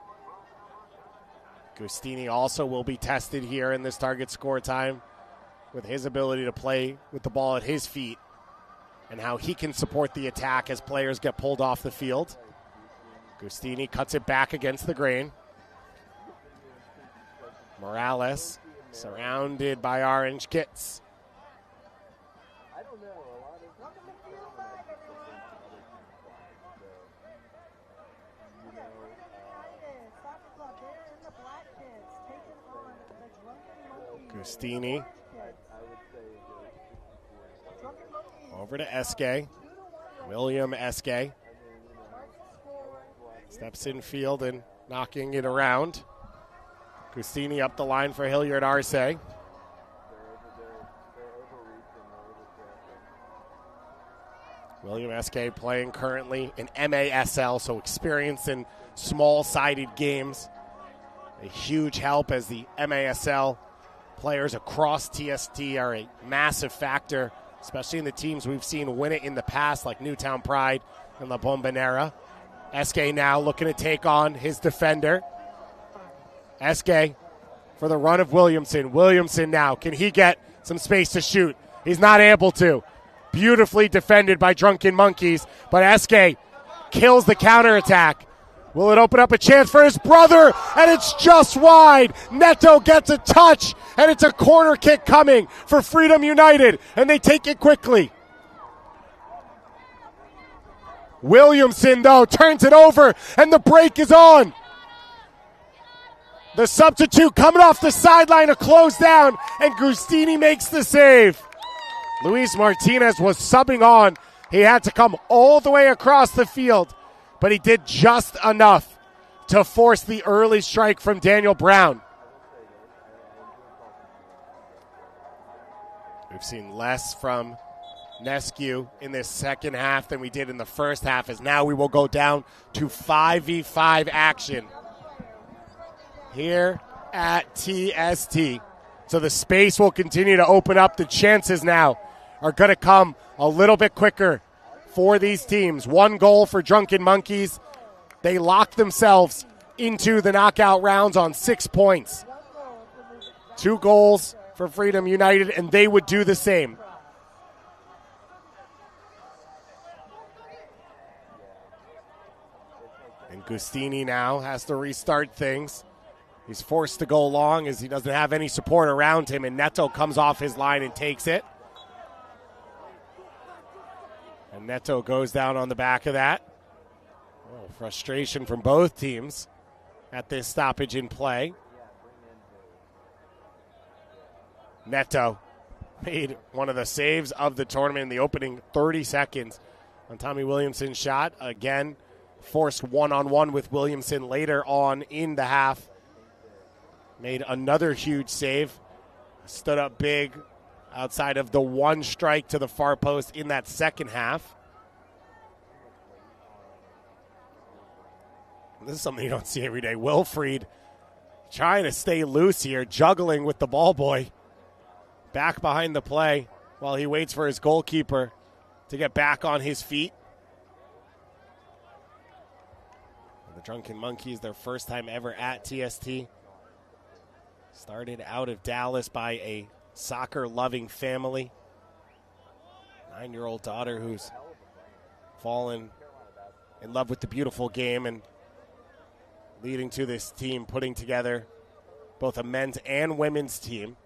Gustini also will be tested here in this target score time with his ability to play with the ball at his feet and how he can support the attack as players get pulled off the field. Gustini cuts it back against the grain. Morales surrounded by orange kits. Welcome to Field 5, everyone. United Soccer Club, they're in the black kits, taking on the Drunken Monkeys. Gustini Orange kits. Drunken Monkeys. over to Eske. William Eske Target score. steps in field and knocking it around. Gustini up the line for Hilliard Arce. William Eske playing currently in MASL, so experience in small-sided games. A huge help as the MASL players across TST are a massive factor, especially in the teams we've seen win it in the past, like Newtown Pride and La Bombonera. Eske now looking to take on his defender. Eske for the run of Williamson. Williamson now, can he get some space to shoot? He's not able to. Beautifully defended by Drunken Monkeys, but Eske kills the counterattack. Will it open up a chance for his brother? And it's just wide. Neto gets a touch, and it's a corner kick coming for Freedom United, and they take it quickly. Williamson, though, turns it over, and the break is on. The substitute coming off the sideline to close down, and Gustini makes the save. Luis Martinez was subbing on. He had to come all the way across the field, but he did just enough to force the early strike from Daniel Brown. We've seen less from Nescu in this second half than we did in the first half, as now we will go down to 5v5 action here at TST. So the space will continue to open up. The chances now are going to come a little bit quicker for these teams. 1 goal for Drunken Monkeys. They lock themselves into the knockout rounds on 6 points. 2 goals for Freedom United, and they would do the same. And Gustini now has to restart things. He's forced to go long as he doesn't have any support around him, and Neto comes off his line and takes it. And Neto goes down on the back of that. Oh, frustration from both teams at this stoppage in play. Neto made one of the saves of the tournament in the opening 30 seconds on Tommy Williamson's shot. Again, forced one-on-one with Williamson later on in the half. Made another huge save. Stood up big outside of the one strike to the far post in that second half. This is something you don't see every day. Wilfried trying to stay loose here, juggling with the ball boy. Back behind the play while he waits for his goalkeeper to get back on his feet. The Drunken Monkeys, their first time ever at TST. Started out of Dallas by a soccer-loving family. 9-year-old daughter who's fallen in love with the beautiful game and leading to this team putting together both a men's and women's team.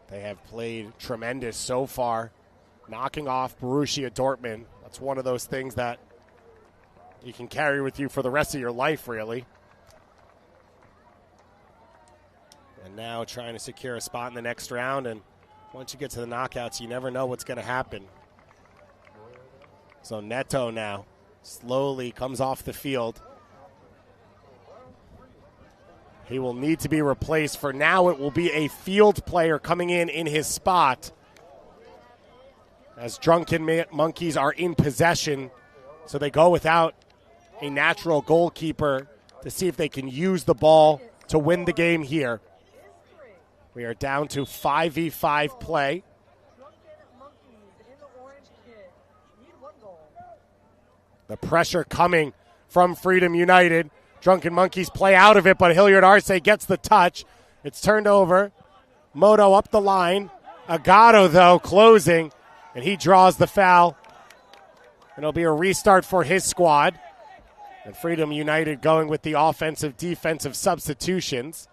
They have played tremendous so far, knocking off Borussia Dortmund. That's one of those things that you can carry with you for the rest of your life, really. And now trying to secure a spot in the next round. And once you get to the knockouts, you never know what's going to happen. So Neto now slowly comes off the field. He will need to be replaced. For now, it will be a field player coming in his spot, as Drunken Monkeys are in possession. So they go without a natural goalkeeper to see if they can use the ball to win the game here. We are down to 5v5 play. Drunken Monkeys in the orange kit. The pressure coming from Freedom United. Drunken Monkeys play out of it, but Hilliard Arce gets the touch. It's turned over. Moto up the line. Agato, though, closing, and he draws the foul. It'll be a restart for his squad. And Freedom United going with the offensive-defensive substitutions.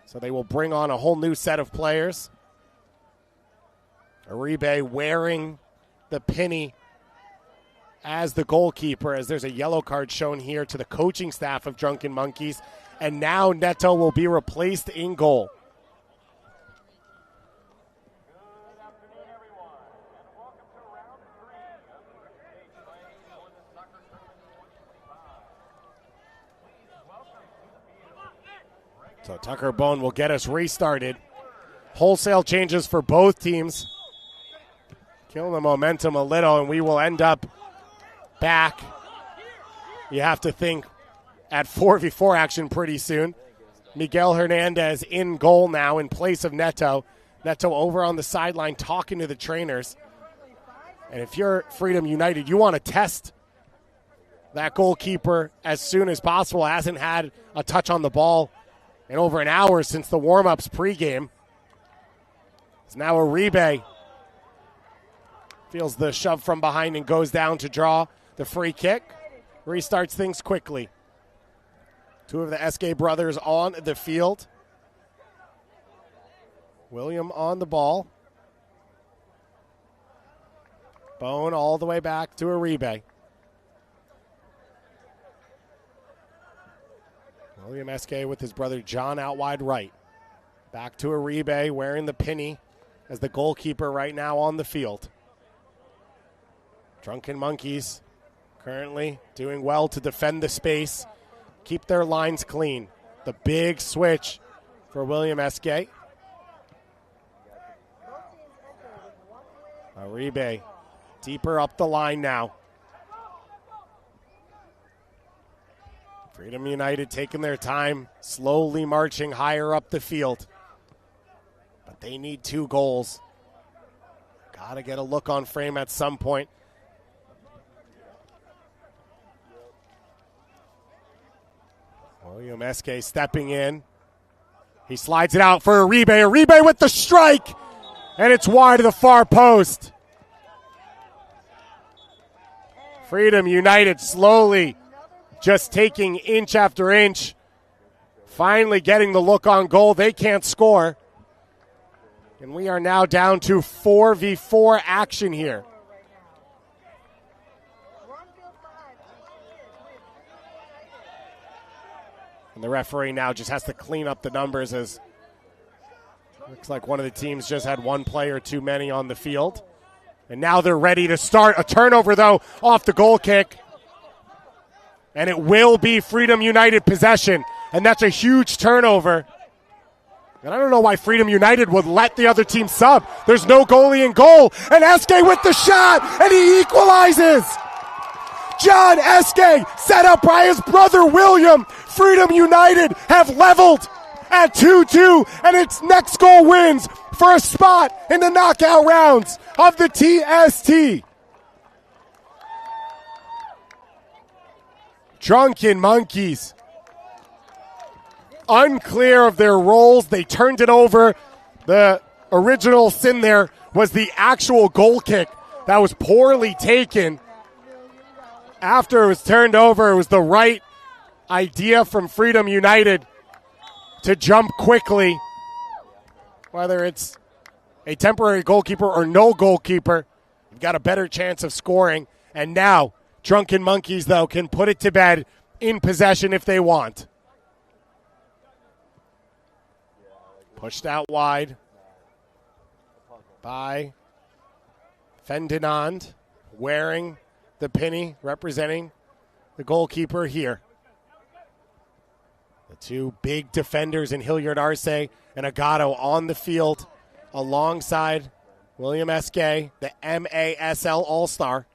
So they will bring on a whole new set of players. Uribe wearing the penny as the goalkeeper, as there's a yellow card shown here to the coaching staff of Drunken Monkeys. And now Neto will be replaced in goal. So Tucker Bone will get us restarted. Wholesale changes for both teams. Kill the momentum a little, and we will end up back. You have to think at 4v4 action pretty soon. Miguel Hernandez in goal now in place of Neto. Neto over on the sideline talking to the trainers. And if you're Freedom United, you want to test that goalkeeper as soon as possible. Hasn't had a touch on the ball in over an hour since the warm-ups pregame. It's now Uribe. Feels the shove from behind and goes down to draw the free kick. Restarts things quickly. Two of the SK brothers on the field. William on the ball. Bone all the way back to Uribe. William SK with his brother John out wide right. Back to Uribe wearing the penny as the goalkeeper right now on the field. Drunken Monkeys currently doing well to defend the space, keep their lines clean. The big switch for William SK. Uribe deeper up the line now. Freedom United taking their time, slowly marching higher up the field. But they need 2 goals. Got to get a look on frame at some point. William SK stepping in. He slides it out for Uribe. Uribe with the strike. And it's wide of the far post. Freedom United slowly just taking inch after inch. Finally getting the look on goal. They can't score. And we are now down to 4v4 action here. And the referee now just has to clean up the numbers, as looks like one of the teams just had one player too many on the field. And now they're ready to start. A turnover, though, off the goal kick. And it will be Freedom United possession. And that's a huge turnover. And I don't know why Freedom United would let the other team sub. There's no goalie in goal. And SK with the shot, and he equalizes. John SK set up by his brother William. Freedom United have leveled at 2-2, and its next goal wins for a spot in the knockout rounds of the TST. Drunken Monkeys, unclear of their roles. They turned it over. The original sin there was the actual goal kick that was poorly taken. After it was turned over, it was the right idea from Freedom United to jump quickly. Whether it's a temporary goalkeeper or no goalkeeper, you've got a better chance of scoring. And now, Drunken Monkeys, though, can put it to bed in possession if they want. Pushed out wide by Ferdinand, wearing the penny, representing the goalkeeper here. The two big defenders in Hilliard Arce and Agato on the field alongside William SK, the MASL All-Star.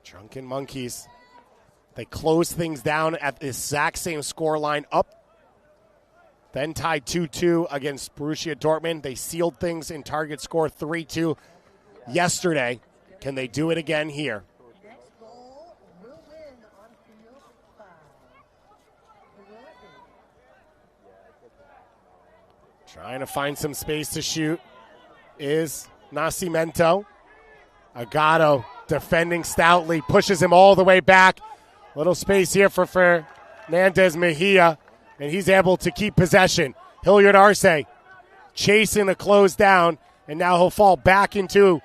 Drunken Monkeys, they close things down at the exact same scoreline, up, then tied 2-2 against Borussia Dortmund. They sealed things in target score 3-2 yesterday Can they do it again here? Next goal will win on field 5. Who will it be? Trying to find some space to shoot is Nascimento. Agado defending stoutly, pushes him all the way back. Little space here for Fernandez Mejia, and he's able to keep possession. Hilliard Arce chasing a close down, and now he'll fall back into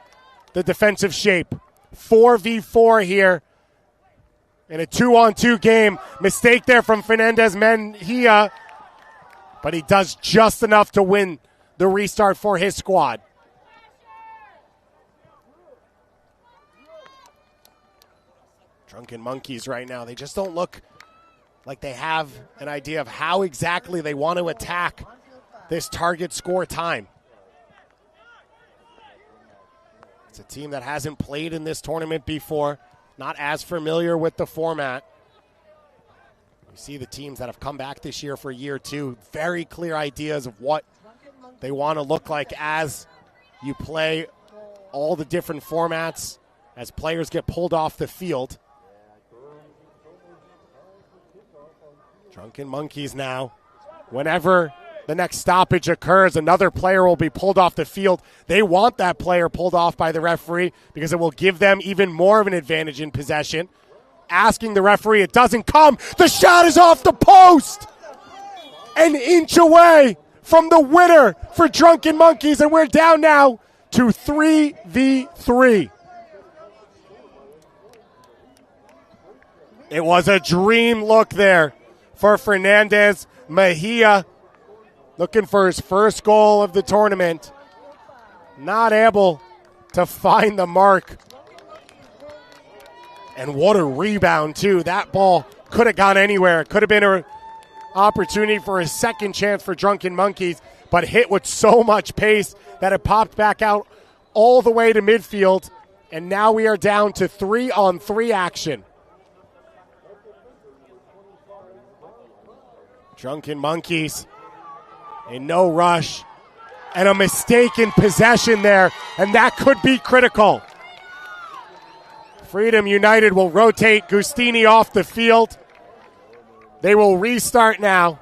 the defensive shape. 4v4 here in a 2-on-2 game. Mistake there from Fernandez Mejia, but he does just enough to win the restart for his squad. Drunken Monkeys right now, they just don't look like they have an idea of how exactly they want to attack this target score time. It's a team that hasn't played in this tournament before, not as familiar with the format. You see the teams that have come back this year for year 2, very clear ideas of what they want to look like as you play all the different formats, as players get pulled off the field. Drunken Monkeys now, whenever the next stoppage occurs, another player will be pulled off the field. They want that player pulled off by the referee because it will give them even more of an advantage in possession. Asking the referee, it doesn't come. The shot is off the post! An inch away from the winner for Drunken Monkeys, and we're down now to 3v3. It was a dream look there for Fernandez Mejia, looking for his first goal of the tournament. Not able to find the mark. And what a rebound, too. That ball could have gone anywhere. It could have been an opportunity for a second chance for Drunken Monkeys, but hit with so much pace that it popped back out all the way to midfield. And now we are down to 3-on-3 action. Drunken Monkeys in no rush, and a mistake in possession there, and that could be critical. Freedom United will rotate Gustini off the field. They will restart now,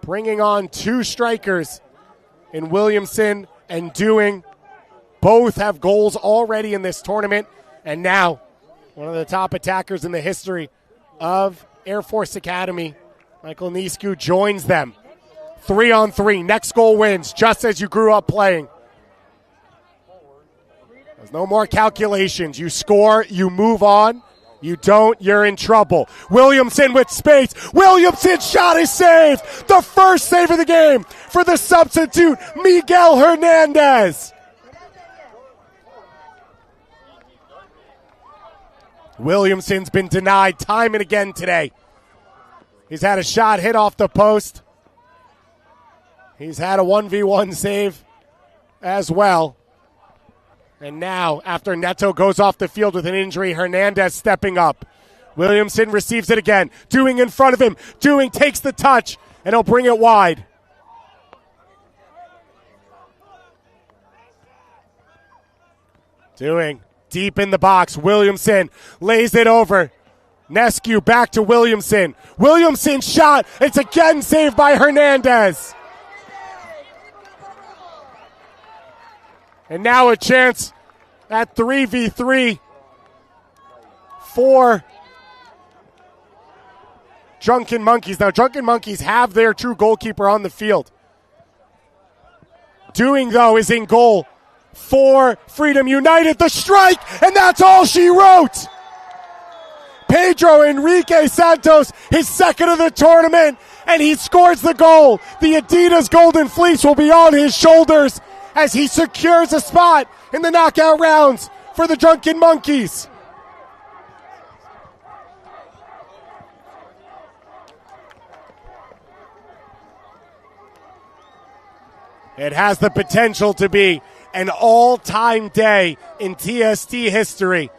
bringing on 2 strikers in Williamson and Dewing. Both have goals already in this tournament, and now one of the top attackers in the history of Air Force Academy, Michael Nisku, joins them. 3-on-3. Next goal wins, just as you grew up playing. There's no more calculations. You score, you move on. You don't, you're in trouble. Williamson with space. Williamson's shot is saved. The first save of the game for the substitute, Miguel Hernandez. Williamson's been denied time and again today. He's had a shot hit off the post. He's had a 1v1 save as well. And now, after Neto goes off the field with an injury, Hernandez stepping up. Williamson receives it again. Dewing in front of him. Dewing takes the touch, and he'll bring it wide. Dewing deep in the box. Williamson lays it over. Nescu back to Williamson. Williamson shot. It's again saved by Hernandez. And now a chance at 3v3 for Drunken Monkeys. Now, Drunken Monkeys have their true goalkeeper on the field. Dewing, though, is in goal for Freedom United. The strike, and that's all she wrote. Pedro Enrique Santos, his second of the tournament, and he scores the goal. The Adidas Golden Fleece will be on his shoulders as he secures a spot in the knockout rounds for the Drunken Monkeys. It has the potential to be an all-time day in TST history.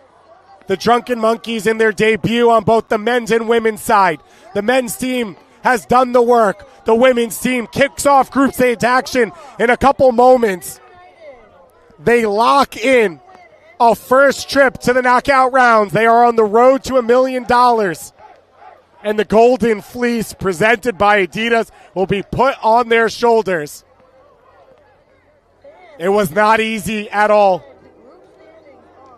The Drunken Monkeys in their debut on both the men's and women's side. The men's team has done the work. The women's team kicks off group stage action in a couple moments. They lock in a first trip to the knockout rounds. They are on the road to $1 million. And the Golden Fleece presented by Adidas will be put on their shoulders. It was not easy at all.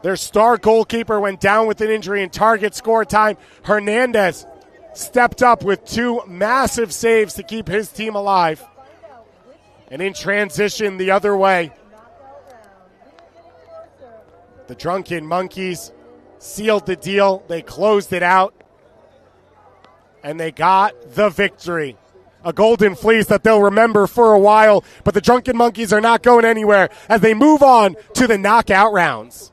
Their star goalkeeper went down with an injury in target score time. Hernandez stepped up with 2 massive saves to keep his team alive. And in transition the other way, the Drunken Monkeys sealed the deal. They closed it out. And they got the victory. A Golden Fleece that they'll remember for a while. But the Drunken Monkeys are not going anywhere as they move on to the knockout rounds.